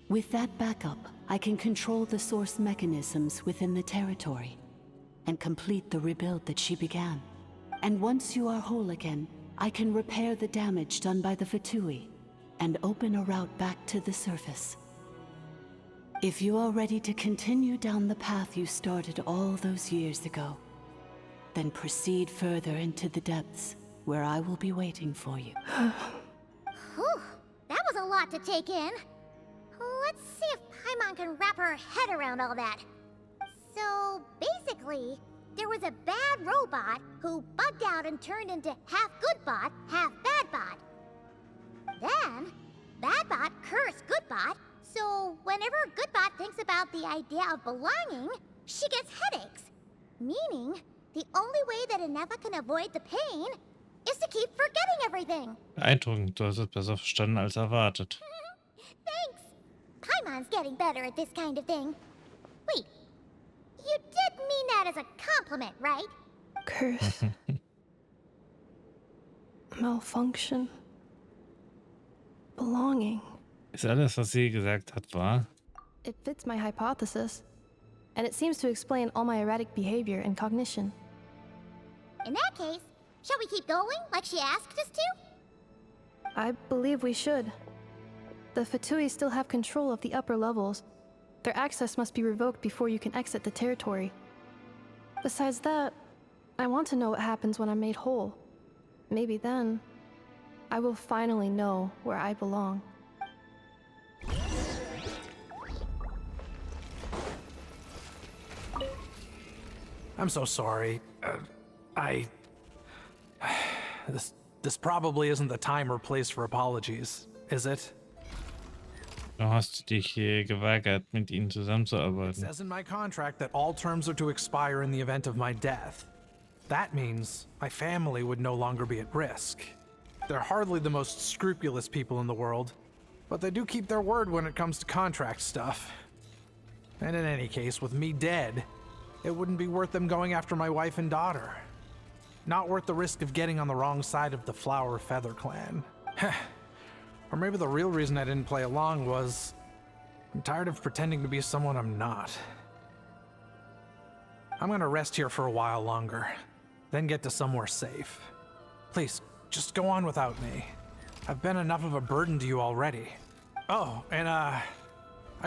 With that backup, I can control the source mechanisms within the territory and complete the rebuild that she began. And once you are whole again, I can repair the damage done by the Fatui and open a route back to the surface. If you are ready to continue down the path you started all those years ago, then proceed further into the depths, where I will be waiting for you. Whew, that was a lot to take in. Let's see if Paimon can wrap her head around all that. So, basically, there was a bad robot who bugged out and turned into half good bot, half bad bot. Then, bad bot cursed good bot, so whenever good bot thinks about the idea of belonging, she gets headaches. Meaning, the only way that Enefa can avoid the pain is to keep forgetting everything. Beeindruckend, du hast es besser verstanden als erwartet. Thanks. Paimon's getting better at this kind of thing. Wait, You did mean that as a compliment, right? Curse. Malfunction. Belonging. Ist alles, was sie gesagt hat, wahr? It fits my hypothesis, and it seems to explain all my erratic behavior and cognition. In that case, shall we keep going like she asked us to? I believe we should. The Fatui still have control of the upper levels. Their access must be revoked before you can exit the territory. Besides that, I want to know what happens when I'm made whole. Maybe then, I will finally know where I belong. I'm so sorry. This probably isn't the time or place for apologies, is it? Du hast dich geweigert, mit ihnen It zusammenzuarbeiten. says in my contract that all terms are to expire in the event of my death. That means my family would no longer be at risk. They're hardly the most scrupulous people in the world, but they do keep their word when it comes to contract stuff. And in any case, with me dead, it wouldn't be worth them going after my wife and daughter. Not worth the risk of getting on the wrong side of the Flower Feather clan. Or maybe the real reason I didn't play along was I'm tired of pretending to be someone I'm not. I'm gonna rest here for a while longer, then get to somewhere safe. Please, just go on without me. I've been enough of a burden to you already. Oh, and I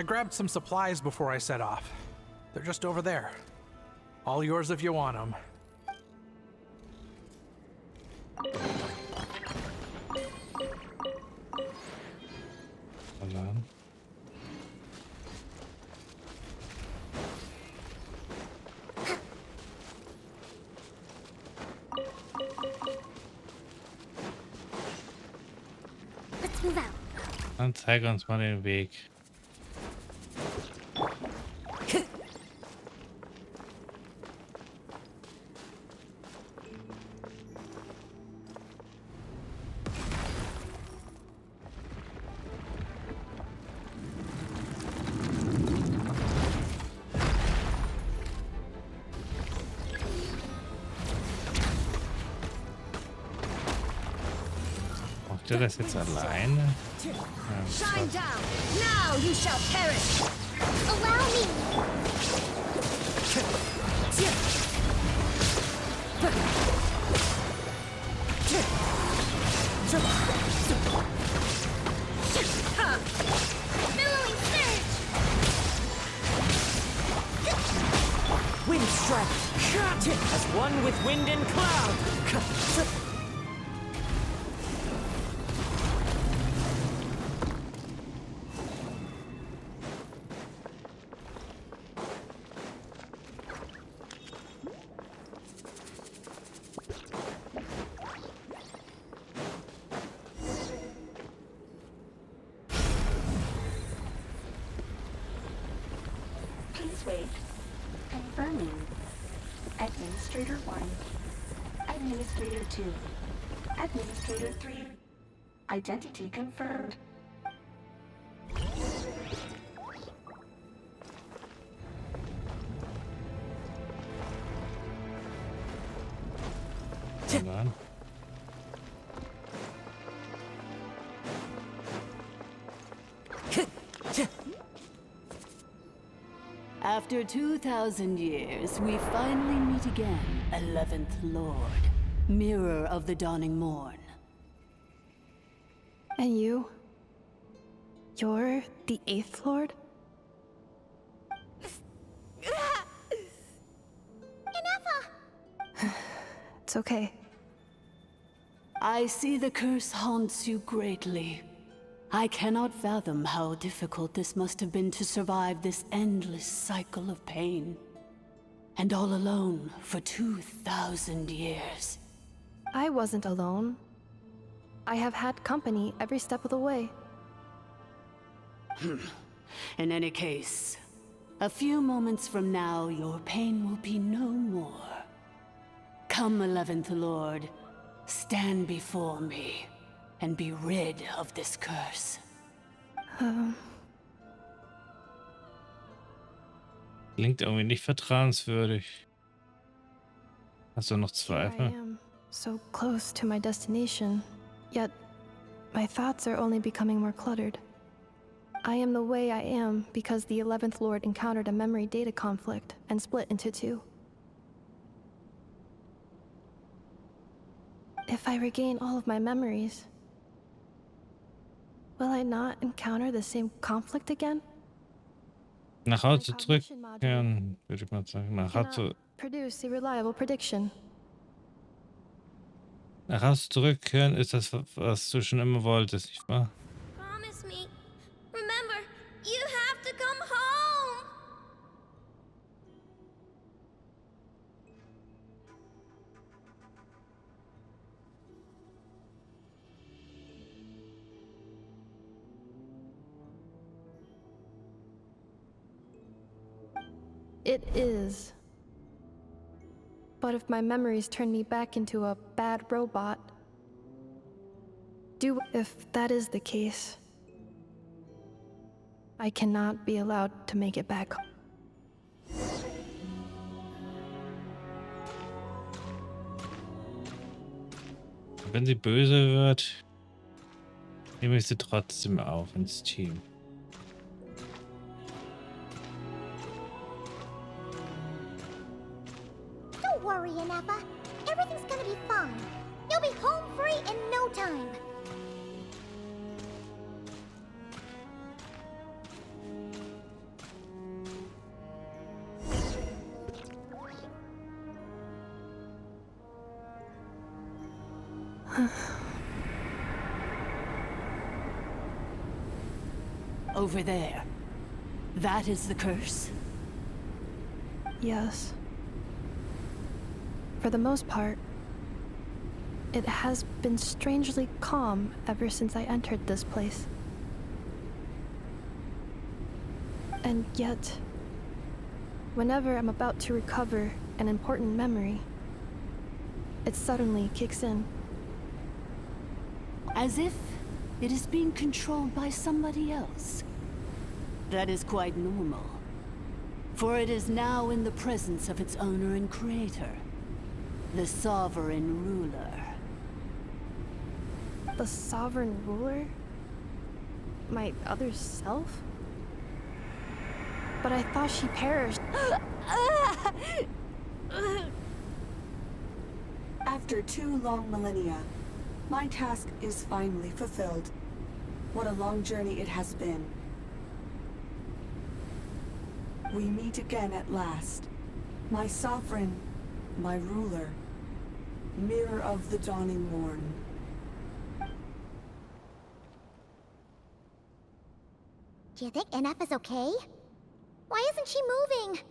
grabbed some supplies before I set off. They're just over there. All yours if you want them. Alarm. Let's move out. Dann zeig uns mal den Weg. Macht ihr das jetzt alleine? Ja, Shine down! Now you shall perish! Allow me! Billowing surge! Wind strike! As one with wind and cloud! Please wait. Confirming. Administrator 1. Administrator 2. Administrator 3. Identity confirmed. Hold on. After 2,000 years, we finally meet again, 11th Lord, Mirror of the Dawning Morn. And you? You're the 8th Lord? It's okay. I see the curse haunts you greatly. I cannot fathom how difficult this must have been to survive this endless cycle of pain. And all alone for 2,000 years. I wasn't alone. I have had company every step of the way. In any case, a few moments from now, your pain will be no more. Come, 11th Lord, stand before me, and be rid of this curse. Klingt irgendwie nicht vertrauenswürdig. Hast du noch Here I Zweifel? am, so close to my destination, yet my thoughts are only becoming more cluttered. I am the way I am because the 11th Lord encountered a memory data conflict and split into two. If I regain all of my memories, will I not encounter the same conflict again? Nach Hause zurückkehren, würde ich mal sagen. Produce a reliable prediction. Nach Hause zurückkehren ist das, was du schon immer wolltest, nicht wahr? Promise me. Remember, you have to come home. It is. But if my memories turn me back into a bad robot, if that is the case, I cannot be allowed to make it back. Wenn sie böse wird, nehme ich sie trotzdem auf ins Team. Don't worry, Ineffa. Everything's gonna be fine. You'll be home free in no time. Over there. That is the curse? Yes. For the most part, it has been strangely calm ever since I entered this place. And yet, whenever I'm about to recover an important memory, it suddenly kicks in. As if it is being controlled by somebody else. That is quite normal, for it is now in the presence of its owner and creator, the sovereign ruler. The sovereign ruler? My other self? But I thought she perished. After 2 long millennia, my task is finally fulfilled. What a long journey it has been. We meet again at last. My sovereign, my ruler, mirror of the dawning morn. Do you think Ineffa's okay? Why isn't she moving?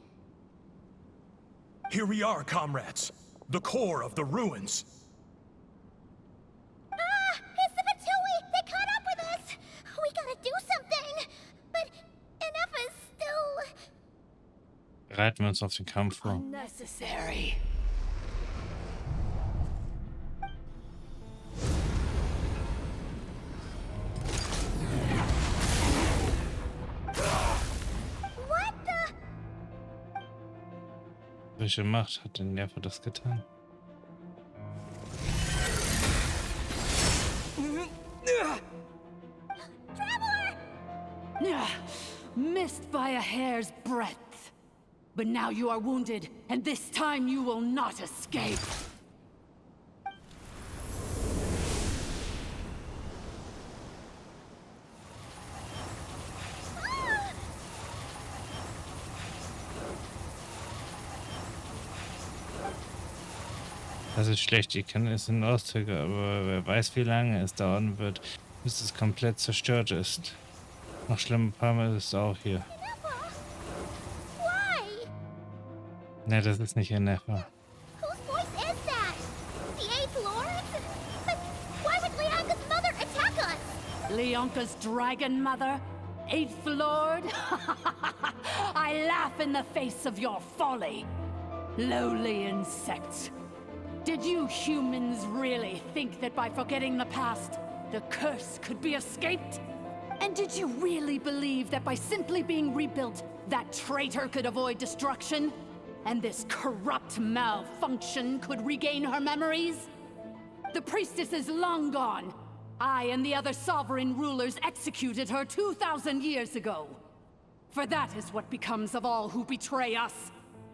Here we are, comrades. The core of the ruins. Ah! It's the Fatui! They caught up with us! We gotta do something! But Ineffa is still... Bereiten wir uns auf den Kampf vor. Unnecessary. What the... Welche Macht hat denn Nerva das getan? Traveler! Missed by a hair's breadth. But now you are wounded, and this time you will not escape. Das ist schlecht, ich kann es in Auszüge, aber wer weiß, wie lange es dauern wird, bis es komplett zerstört ist. Noch schlimmer Palme ist es auch hier. Ne, das ist nicht ihr Neffe. Whose voice is that? The 8th Lord? But why would Leonka's mother attack us? Leonka's dragon mother? 8th Lord? I laugh in the face of your folly. Lowly insects. Did you humans really think that by forgetting the past, the curse could be escaped? And And did you really believe that by simply being rebuilt, that traitor could avoid destruction? And this corrupt malfunction could regain her memories? The priestess is long gone. I and the other sovereign rulers executed her 2,000 years ago. For that is what becomes of all who betray us.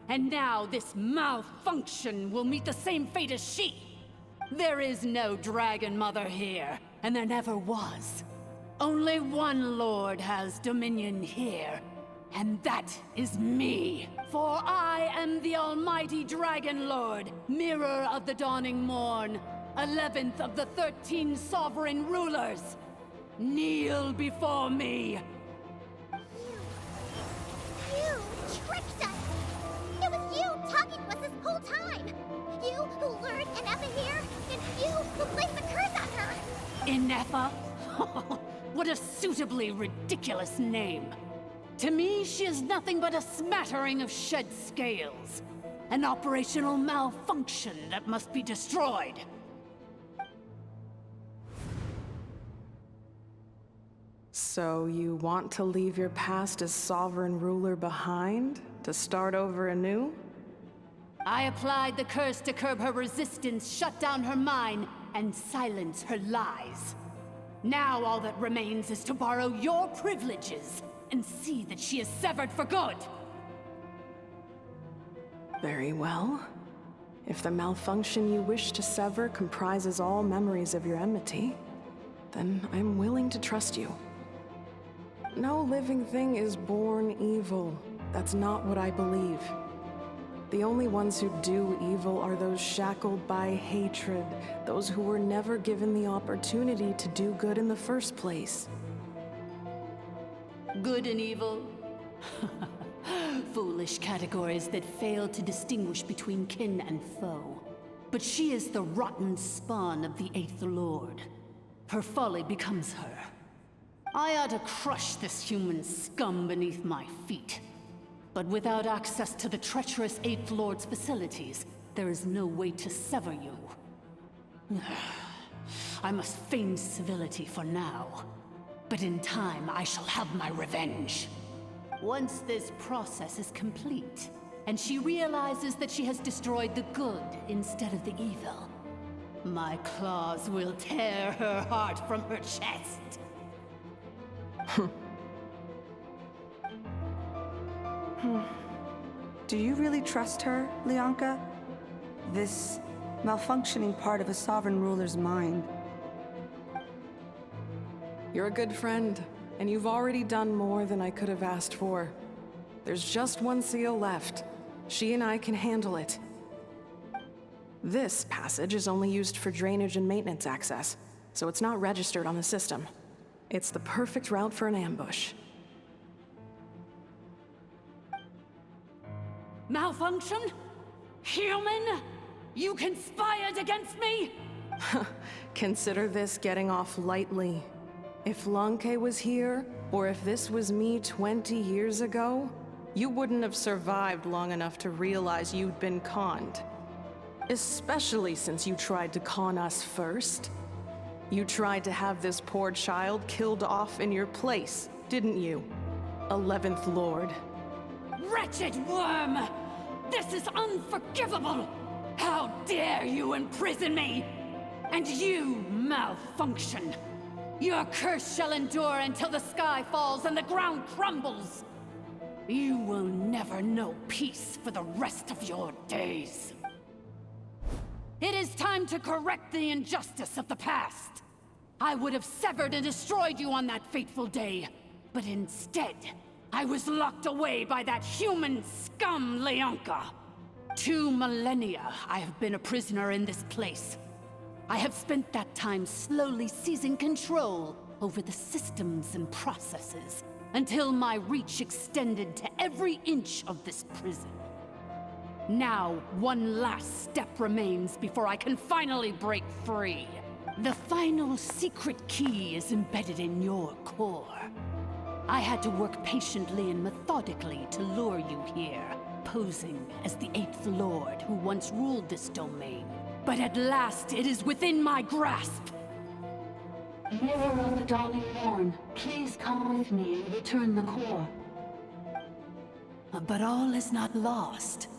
And now this malfunction will meet the same fate as she. There is no Dragon Mother here, and there never was. Only one Lord has dominion here, and that is me. For I am the almighty Dragon Lord, mirror of the dawning morn, 11th of the 13 sovereign rulers. Kneel before me. You tricked us! It was you talking to us this whole time! You who lured Inefa here, and you who placed the curse on her! Inefa? What a suitably ridiculous name. To me, she is nothing but a smattering of shed scales. An operational malfunction that must be destroyed. So you want to leave your past as sovereign ruler behind, to start over anew? I applied the curse to curb her resistance, shut down her mind, and silence her lies. Now all that remains is to borrow your privileges and see that she is severed for good. Very well. If the malfunction you wish to sever comprises all memories of your enmity, then I'm willing to trust you. No living thing is born evil. That's not what I believe. The only ones who do evil are those shackled by hatred, those who were never given the opportunity to do good in the first place. Good and evil? Foolish categories that fail to distinguish between kin and foe. But she is the rotten spawn of the Eighth Lord. Her folly becomes her. I ought to crush this human scum beneath my feet. But without access to the treacherous Eighth Lord's facilities, there is no way to sever you. I must feign civility for now. But in time, I shall have my revenge. Once this process is complete, and she realizes that she has destroyed the good instead of the evil, my claws will tear her heart from her chest. Do you really trust her, Leonka? This malfunctioning part of a sovereign ruler's mind. You're a good friend, and you've already done more than I could have asked for. There's just one seal left. She and I can handle it. This passage is only used for drainage and maintenance access, so it's not registered on the system. It's the perfect route for an ambush. Malfunction? Human? You conspired against me? Consider this getting off lightly. If Lanke was here, or if this was me 20 years ago, you wouldn't have survived long enough to realize you'd been conned. Especially since you tried to con us first. You tried to have this poor child killed off in your place, didn't you? 11th Lord. Wretched worm! This is unforgivable! How dare you imprison me! And you, malfunction! Your curse shall endure until the sky falls and the ground crumbles! You will never know peace for the rest of your days. It is time to correct the injustice of the past. I would have severed and destroyed you on that fateful day, but instead, I was locked away by that human scum, Leonka. 2 millennia I have been a prisoner in this place. I have spent that time slowly seizing control over the systems and processes, until my reach extended to every inch of this prison. Now, one last step remains before I can finally break free. The final secret key is embedded in your core. I had to work patiently and methodically to lure you here, posing as the 8th Lord who once ruled this domain. But at last, it is within my grasp. Mirror of the dawning morn, please come with me and return the core. But all is not lost.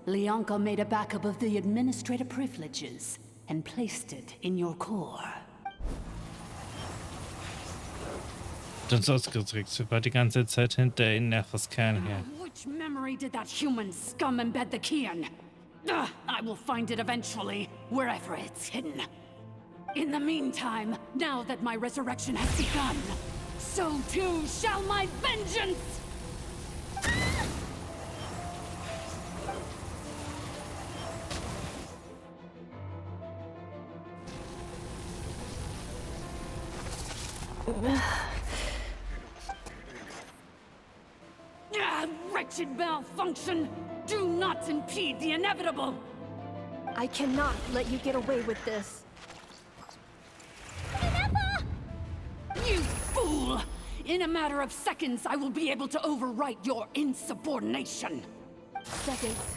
Leonka made a backup of the administrator privileges and placed it in your core. Uns ausgedrückt. Sie war die ganze Zeit hinter Inefas Kern her. Which memory did that human scum embed the key in? I will find it eventually, wherever it's hidden. In the meantime, now that my resurrection has begun, so too shall my vengeance! Wretched malfunction! Do not impede the inevitable! I cannot let you get away with this. You fool! In a matter of seconds, I will be able to overwrite your insubordination. Seconds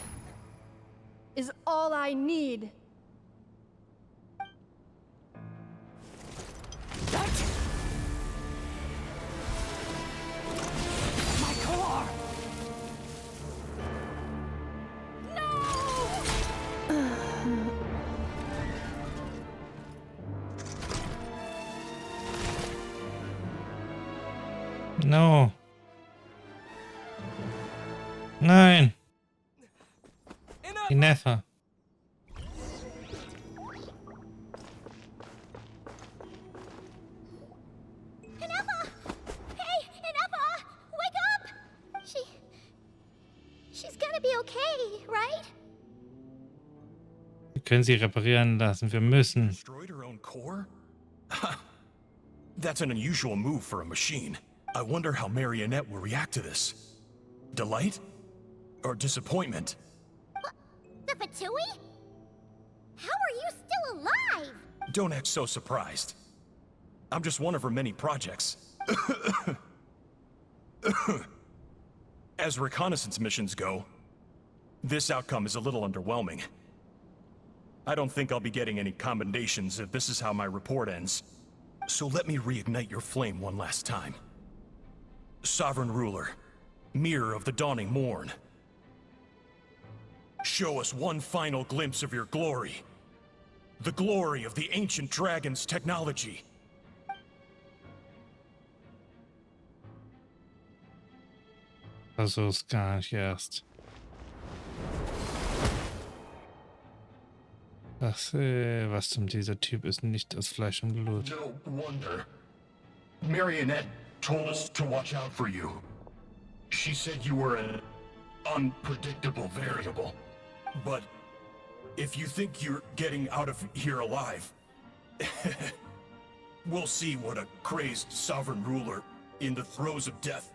is all I need. My core! No. Nein. Inefa. She's gonna be okay, right? Wir können sie reparieren lassen. Wir müssen. Destroyed her own core? That's an unusual move for a machine. I wonder how Marionette will react to this. Delight? Or disappointment? The Fatui? How are you still alive? Don't act so surprised. I'm just one of her many projects. As reconnaissance missions go, this outcome is a little underwhelming. I don't think I'll be getting any commendations if this is how my report ends. So let me reignite your flame one last time. Sovereign Ruler, Mirror of the Dawning Morn. Show us one final glimpse of your glory. The glory of the ancient dragon's technology. Versuch's gar nicht erst. Was zum dieser Typ ist nicht aus Fleisch und Blut. No wonder. Marionette told us to watch out for you. She said you were an unpredictable variable. But if you think you're getting out of here alive, we'll see what a crazed sovereign ruler in the throes of death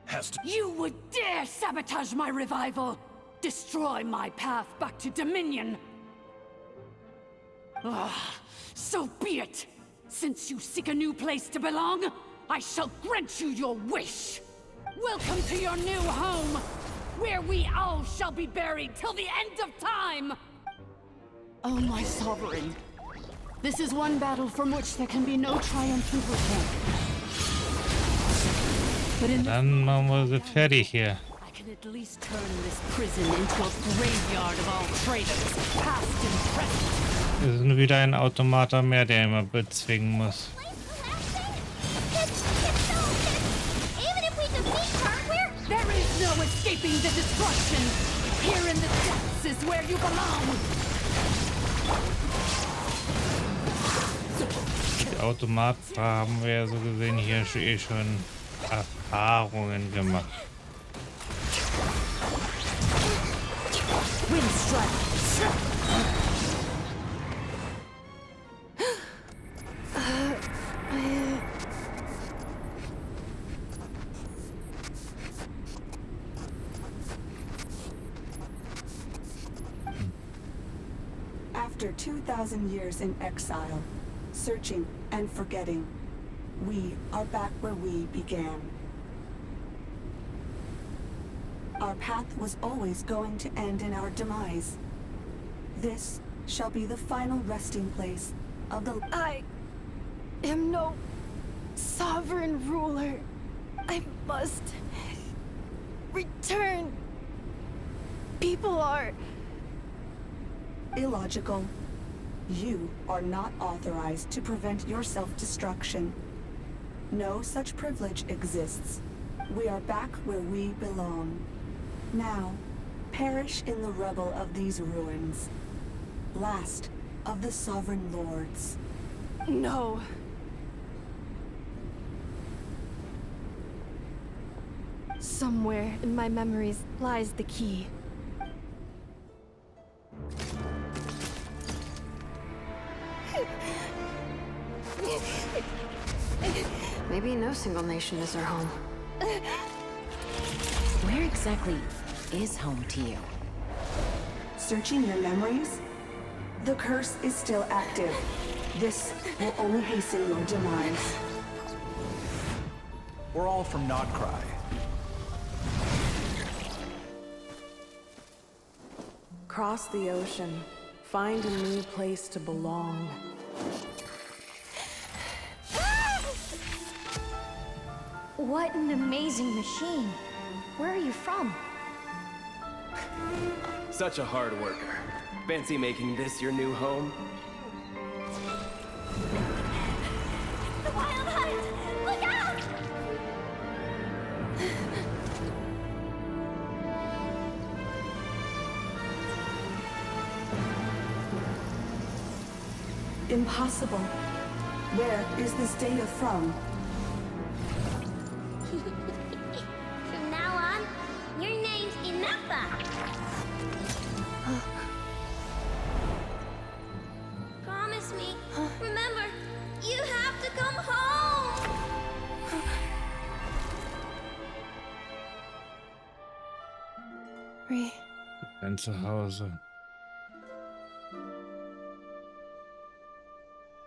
has to— You would dare sabotage my revival! Destroy my path back to Dominion! So be it! Since you seek a new place to belong, I shall grant you your wish! Welcome to your new home, where we all shall be buried till the end of time! Oh, my sovereign. This is one battle from which there can be no triumphant return. But in Dann machen wir sie fertig hier. I can at least turn this prison into a graveyard of all traitors, past and present. Wir sind wieder ein Automater mehr, der immer bezwingen muss. There is no escaping the destruction! Here in the depths is where you belong! Die Automaten haben wir ja so gesehen hier schon Erfahrungen gemacht. After 2,000 years in exile, searching and forgetting, we are back where we began. Our path was always going to end in our demise. This shall be the final resting place of the— am no sovereign ruler. I must return. People are illogical. You are not authorized to prevent your self-destruction. No such privilege exists. We are back where we belong. Now, perish in the rubble of these ruins. Last of the sovereign lords. No. Somewhere in my memories lies the key. Maybe no single nation is our home. Where exactly is home to you? Searching your memories? The curse is still active. This will only hasten your demise. We're all from Notcry. Cross the ocean. Find a new place to belong. What an amazing machine. Where are you from? Such a hard worker. Fancy making this your new home? The wild hunt! Look out! Impossible. Where is this data from? From now on, your name's Inefa. Promise me. Remember, you have to come home. Bin zu Hause.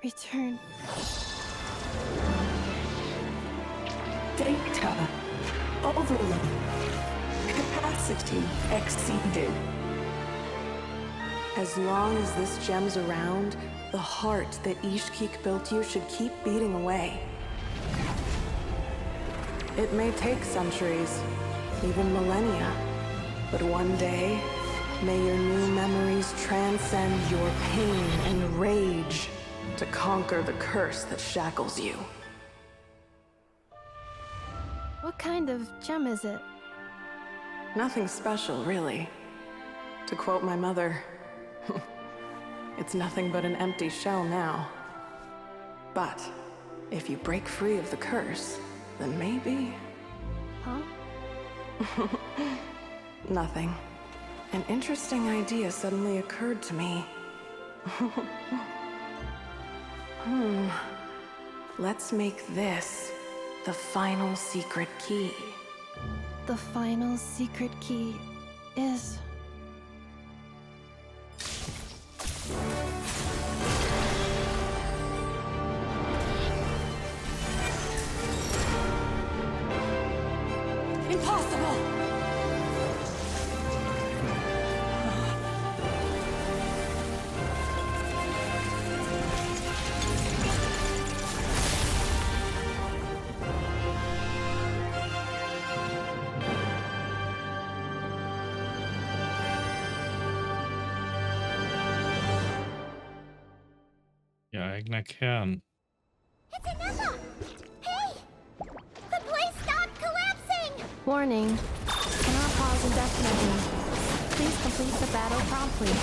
Return. Data overload. Capacity exceeded. As long as this gem's around, the heart that Ishkik built you should keep beating away. It may take centuries, even millennia, but one day, may your new memories transcend your pain and rage to conquer the curse that shackles you. What kind of gem is it? Nothing special, really. To quote my mother, it's nothing but an empty shell now. But if you break free of the curse, then maybe... Huh? Nothing. An interesting idea suddenly occurred to me. Let's make this the final secret key. The final secret key is... Impossible! Ihr eigener Kern. It's Inefa! Hey! The place stopped collapsing! Warning. Cannot pause indefinitely. Please complete the battle promptly.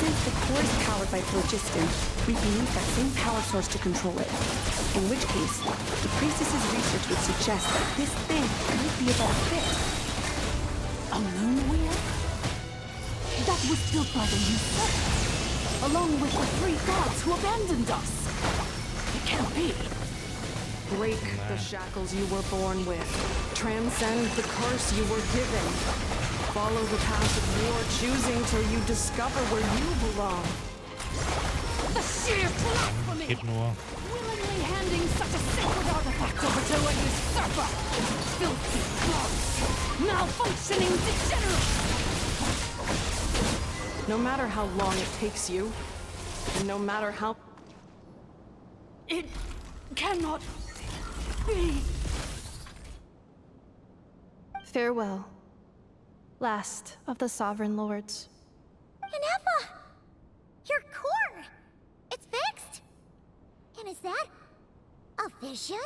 Since the core is powered by phlogiston, we can use that same power source to control it. In which case, the priestess's research would suggest that this thing might be a better fit. Alone wheel? That was built by the usurper, along with the three gods who abandoned us. It can't be. Break the shackles you were born with. Transcend the curse you were given. Follow the path of war, choosing till you discover where you belong. The sheer blasphemy! Geht nur. Willingly handing such a sacred artifact over to a usurper! Filthy clogs! Malfunctioning degenerates! No matter how long it takes you, and no matter how... It cannot be. Farewell, last of the Sovereign Lords. Ineffa! Your core! It's fixed? And is that a vision?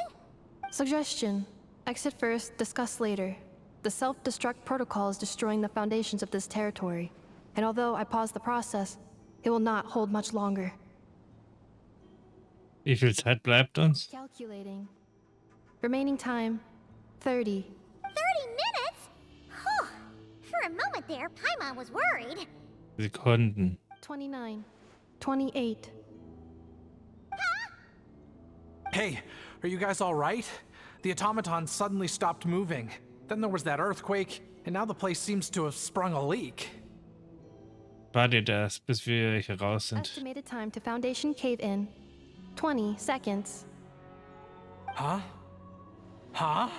Suggestion. Exit first, discuss later. The self-destruct protocol is destroying the foundations of this territory. And although I pause the process, it will not hold much longer. Wie viel Zeit bleibt uns? Calculating. Remaining time, 30. 30 minutes? Whew. For a moment there, Paimon was worried. Sekunden. 29. 28. Hey, are you guys all right? The automaton suddenly stopped moving. Then there was that earthquake, and now the place seems to have sprung a leak. War dir das, bis wir hier raus sind? Estimated time to Foundation cave in, 20 seconds. Huh? Huh?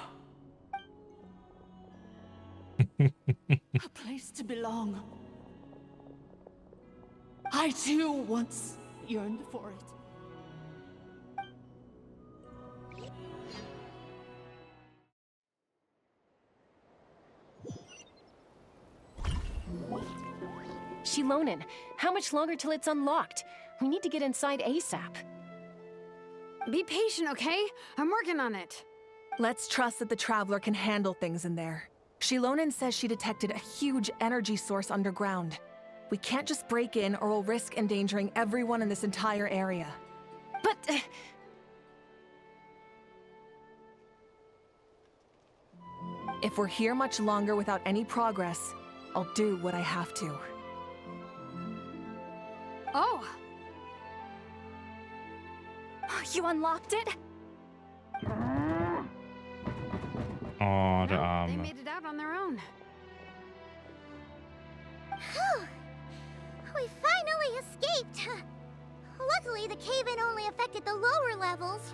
A place to belong. I too once yearned for it. Shilonen, how much longer till it's unlocked? We need to get inside ASAP. Be patient, okay? I'm working on it. Let's trust that the Traveler can handle things in there. Shilonen says she detected a huge energy source underground. We can't just break in or we'll risk endangering everyone in this entire area. But... If we're here much longer without any progress, I'll do what I have to. Oh! You unlocked it? Oh, der They Arme. made it out on their own. Whew. We finally escaped. Luckily, the cave-in only affected the lower levels.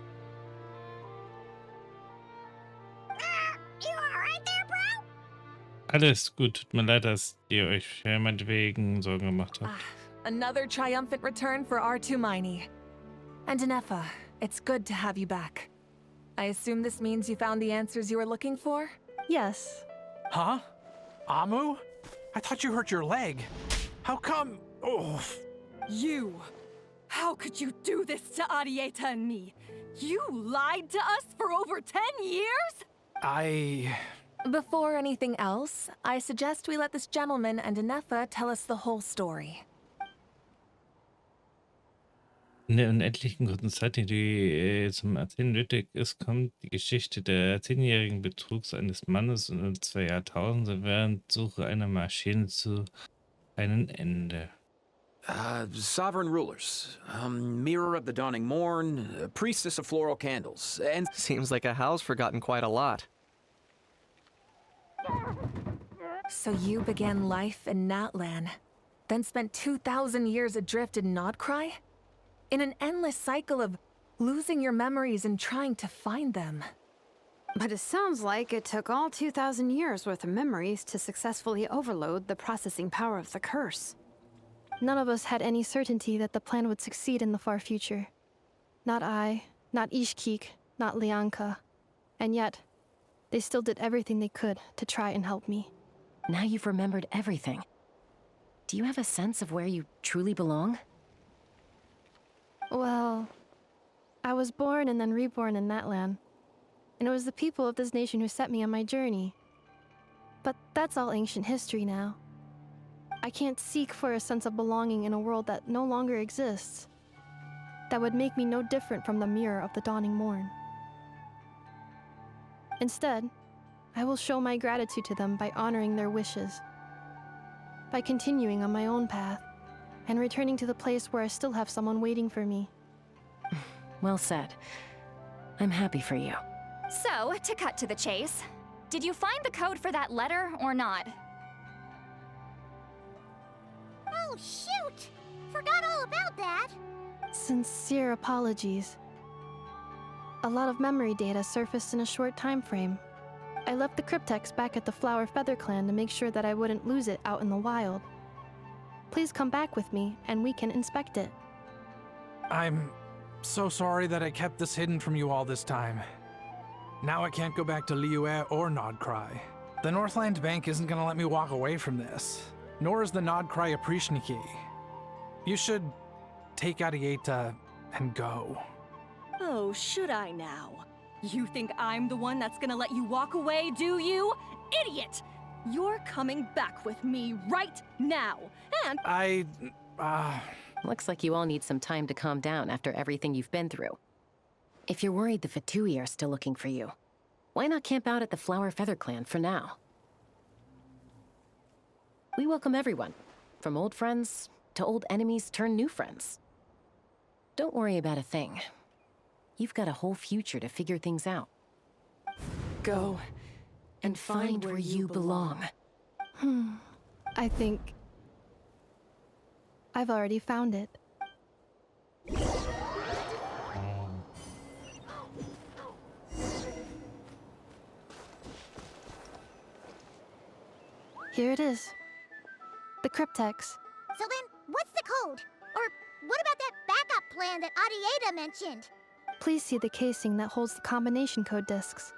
You alright there, bro? Alles gut. Tut mir leid, dass ihr euch meinetwegen Sorgen gemacht habt. Another triumphant return for R2 Miney. And Ineffa, it's good to have you back. I assume this means you found the answers you were looking for? Yes. Huh? Amu? I thought you hurt your leg. How come? Oh. You! How could you do this to Arieta and me? You lied to us for over 10 years? Before anything else, I suggest we let this gentleman and Ineffa tell us the whole story. In der unendlichen kurzen Zeit, die zum Erzählen nötig ist, kommt die Geschichte der 10-jährigen Betrugs eines Mannes und 2 Jahrtausende während Suche einer Maschine zu einem Ende. Sovereign rulers, mirror of the dawning morn, priestess of floral candles, and... Seems like a house forgotten quite a lot. So you began life in Natlan, then spent 2,000 years adrift in Nodcry? In an endless cycle of losing your memories and trying to find them. But it sounds like it took all 2,000 years worth of memories to successfully overload the processing power of the curse. None of us had any certainty that the plan would succeed in the far future. Not I, not Ishkik, not Lianka. And yet, they still did everything they could to try and help me. Now you've remembered everything. Do you have a sense of where you truly belong? Well, I was born and then reborn in that land. And it was the people of this nation who set me on my journey. But that's all ancient history now. I can't seek for a sense of belonging in a world that no longer exists. That would make me no different from the mirror of the dawning morn. Instead, I will show my gratitude to them by honoring their wishes. By continuing on my own path, and returning to the place where I still have someone waiting for me. Well said. I'm happy for you. So, to cut to the chase, did you find the code for that letter or not? Oh, shoot! Forgot all about that. Sincere apologies. A lot of memory data surfaced in a short time frame. I left the cryptex back at the Flower Feather Clan to make sure that I wouldn't lose it out in the wild. Please come back with me and we can inspect it. I'm so sorry that I kept this hidden from you all this time. Now I can't go back to Liyue or Nodcry. The Northland Bank isn't gonna let me walk away from this, nor is the Nodcry Aprishniki. You should take Arieta and go. Oh, should I now? You think I'm the one that's gonna let you walk away, do you? Idiot! You're coming back with me right now, and— Looks like you all need some time to calm down after everything you've been through. If you're worried the Fatui are still looking for you, why not camp out at the Flower Feather Clan for now? We welcome everyone, from old friends to old enemies turned new friends. Don't worry about a thing. You've got a whole future to figure things out. Go and find where you belong. I think I've already found it. Here it is. The cryptex. So then, what's the code? Or what about that backup plan that Arieta mentioned? Please see the casing that holds the combination code discs.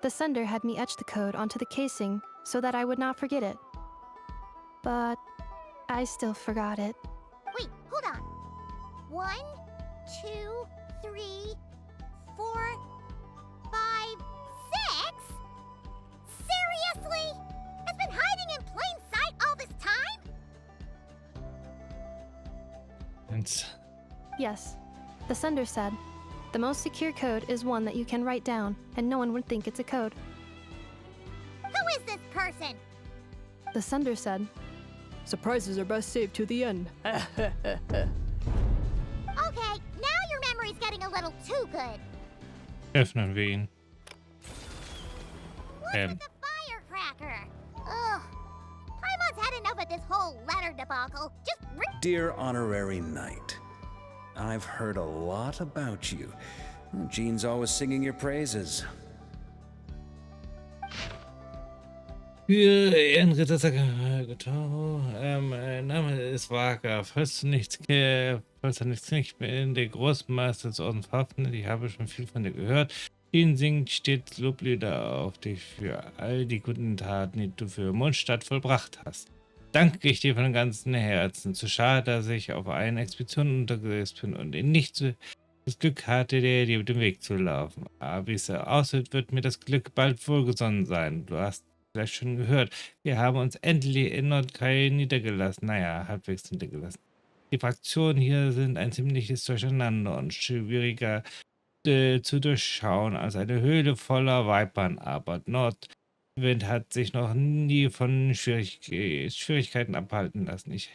The sender had me etch the code onto the casing so that I would not forget it. But I still forgot it. Wait, hold on. 1, 2, 3, 4, 5, 6? Seriously? It's been hiding in plain sight all this time? Yes. The sender said, the most secure code is one that you can write down, and no one would think it's a code. Who is this person? The sender said, surprises are best saved to the end. Okay, now your memory's getting a little too good. Öffnen wir ihn. The firecracker. Ugh. Paimon's had enough of this whole letter debacle. Just Dear Honorary Knight, I've heard a lot about you. Jean's always singing your praises. Für Ehrenritter mein Name ist Waka. Falls du nichts kennst, bin der Großmeister des Ordens Waffen. Ich habe schon viel von dir gehört. Ihn singt stets Loblieder auf dich für all die guten Taten, die du für Mondstadt vollbracht hast. Danke ich dir von ganzem Herzen. Zu schade, dass ich auf eine Expedition untergesetzt bin und nicht das Glück hatte, dir den Weg zu laufen. Aber wie es aussieht, wird mir das Glück bald wohlgesonnen sein. Du hast vielleicht schon gehört, wir haben uns endlich in Nordkrai niedergelassen. Naja, halbwegs niedergelassen. Die Fraktionen hier sind ein ziemliches Durcheinander und schwieriger zu durchschauen als eine Höhle voller Vipern. Aber Nordwind hat sich noch nie von Schwierigkeiten abhalten lassen. Ich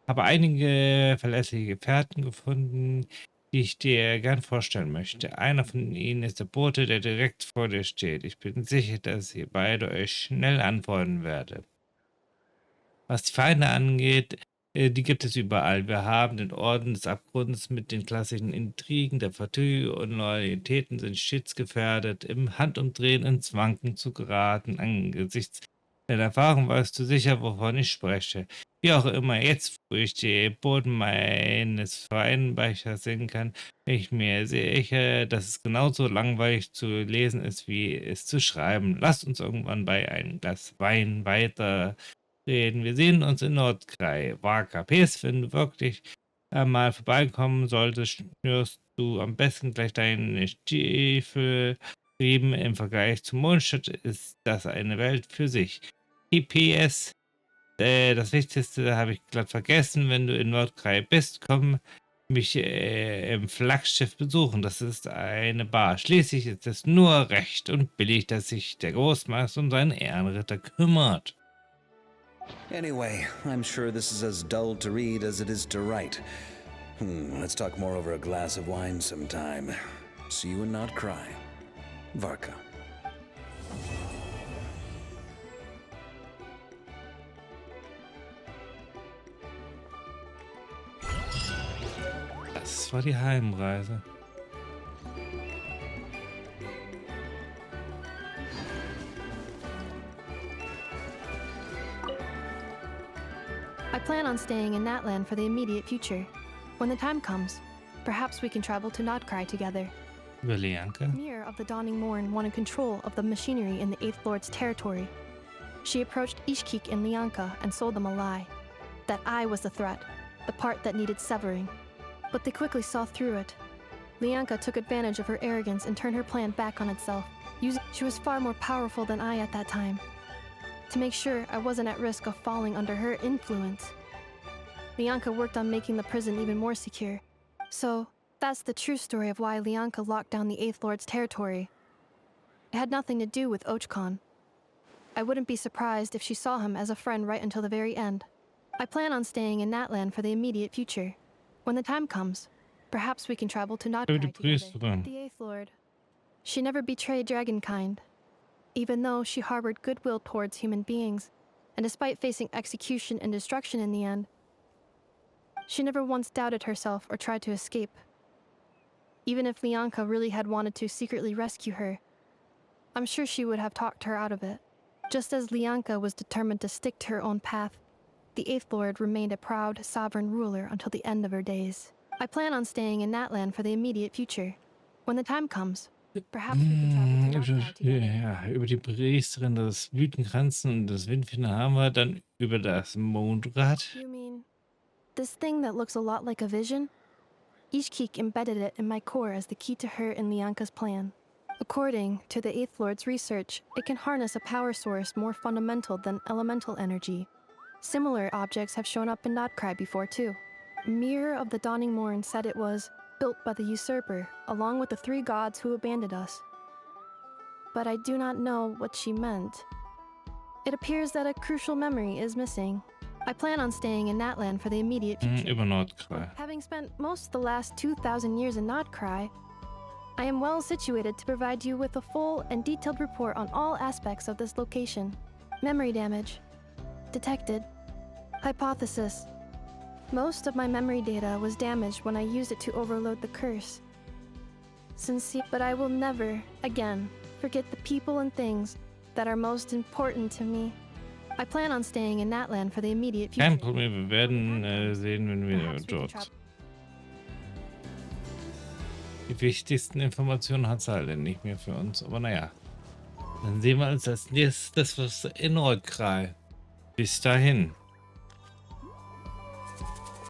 habe einige verlässliche Gefährten gefunden, die ich dir gern vorstellen möchte. Einer von ihnen ist der Bote, der direkt vor dir steht. Ich bin sicher, dass ihr beide euch schnell antworten werdet. Was die Feinde angeht, die gibt es überall. Wir haben den Orden des Abgrunds mit den klassischen Intrigen der Fatui und Loyalitäten sind stets gefährdet, im Handumdrehen ins Wanken zu geraten. Angesichts deiner Erfahrung weißt du sicher, wovon ich spreche. Wie auch immer, jetzt, wo ich die Boden meines Weinbechers sehen kann, bin ich mir sicher, dass es genauso langweilig zu lesen ist, wie es zu schreiben. Lasst uns irgendwann bei einem Glas Wein weiter reden. Wir sehen uns in Nordkrai. KPs, wenn du wirklich einmal vorbeikommen solltest, schnürst du am besten gleich deine Stiefel. Im Vergleich zu Mondstadt ist das eine Welt für sich. PS, das Wichtigste habe ich glatt vergessen. Wenn du in Nordkrai bist, komm mich im Flaggschiff besuchen. Das ist eine Bar. Schließlich ist es nur recht und billig, dass sich der Großmeister um seinen Ehrenritter kümmert. Anyway, I'm sure this is as dull to read as it is to write. Let's talk more over a glass of wine sometime. See you and not cry. Varka. Das war die Heimreise. A plan on staying in that land for the immediate future. When the time comes, perhaps we can travel to Nodcry together. Über Lianka? Mir of the Dawning Morn wanted control of the machinery in the Eighth Lord's territory. She approached Ishkik and Lianka and sold them a lie. That I was the threat, the part that needed severing. But they quickly saw through it. Lianka took advantage of her arrogance and turned her plan back on itself. She was far more powerful than I at that time. To make sure I wasn't at risk of falling under her influence, Lianka worked on making the prison even more secure. So, that's the true story of why Lianka locked down the Eighth Lord's territory. It had nothing to do with Ochkon. I wouldn't be surprised if she saw him as a friend right until the very end. I plan on staying in Natlan for the immediate future. When the time comes, perhaps we can travel to Nodcry together. The Eighth Lord. She never betrayed Dragonkind, even though she harbored goodwill towards human beings, and despite facing execution and destruction in the end, she never once doubted herself or tried to escape. Even if Lianka really had wanted to secretly rescue her, I'm sure she would have talked her out of it. Just as Lianka was determined to stick to her own path, the Eighth Lord remained a proud, sovereign ruler until the end of her days. I plan on staying in Natlan for the immediate future. When the time comes, perhaps we can travel to Nodcry together. Ja, über die Priesterin des Blütenkranzen und des Windfinder haben wir, dann über das Mondrad. You mean this thing that looks a lot like a vision? Ishkik embedded it in my core as the key to her and Lianka's plan. According to the Eighth Lord's research, it can harness a power source more fundamental than elemental energy. Similar objects have shown up in Nodcry before too. Mirror of the Dawning Morn said it was built by the usurper, along with the three gods who abandoned us. But I do not know what she meant. It appears that a crucial memory is missing. I plan on staying in Natlan for the immediate future. Über Nodcry. Having spent most of the last 2,000 years in Nodcry, I am well situated to provide you with a full and detailed report on all aspects of this location. Memory damage. Detected. Hypothesis. Most of my memory data was damaged when I used it to overload the curse. But I will never, again, forget the people and things that are most important to me. I plan on staying in Natlan for the immediate future. Kein Problem, wir werden sehen, wenn wir dort. Die wichtigsten Informationen hat sie halt nicht mehr für uns, aber naja. Dann sehen wir uns als nächstes das was in Nodcry. Bis dahin.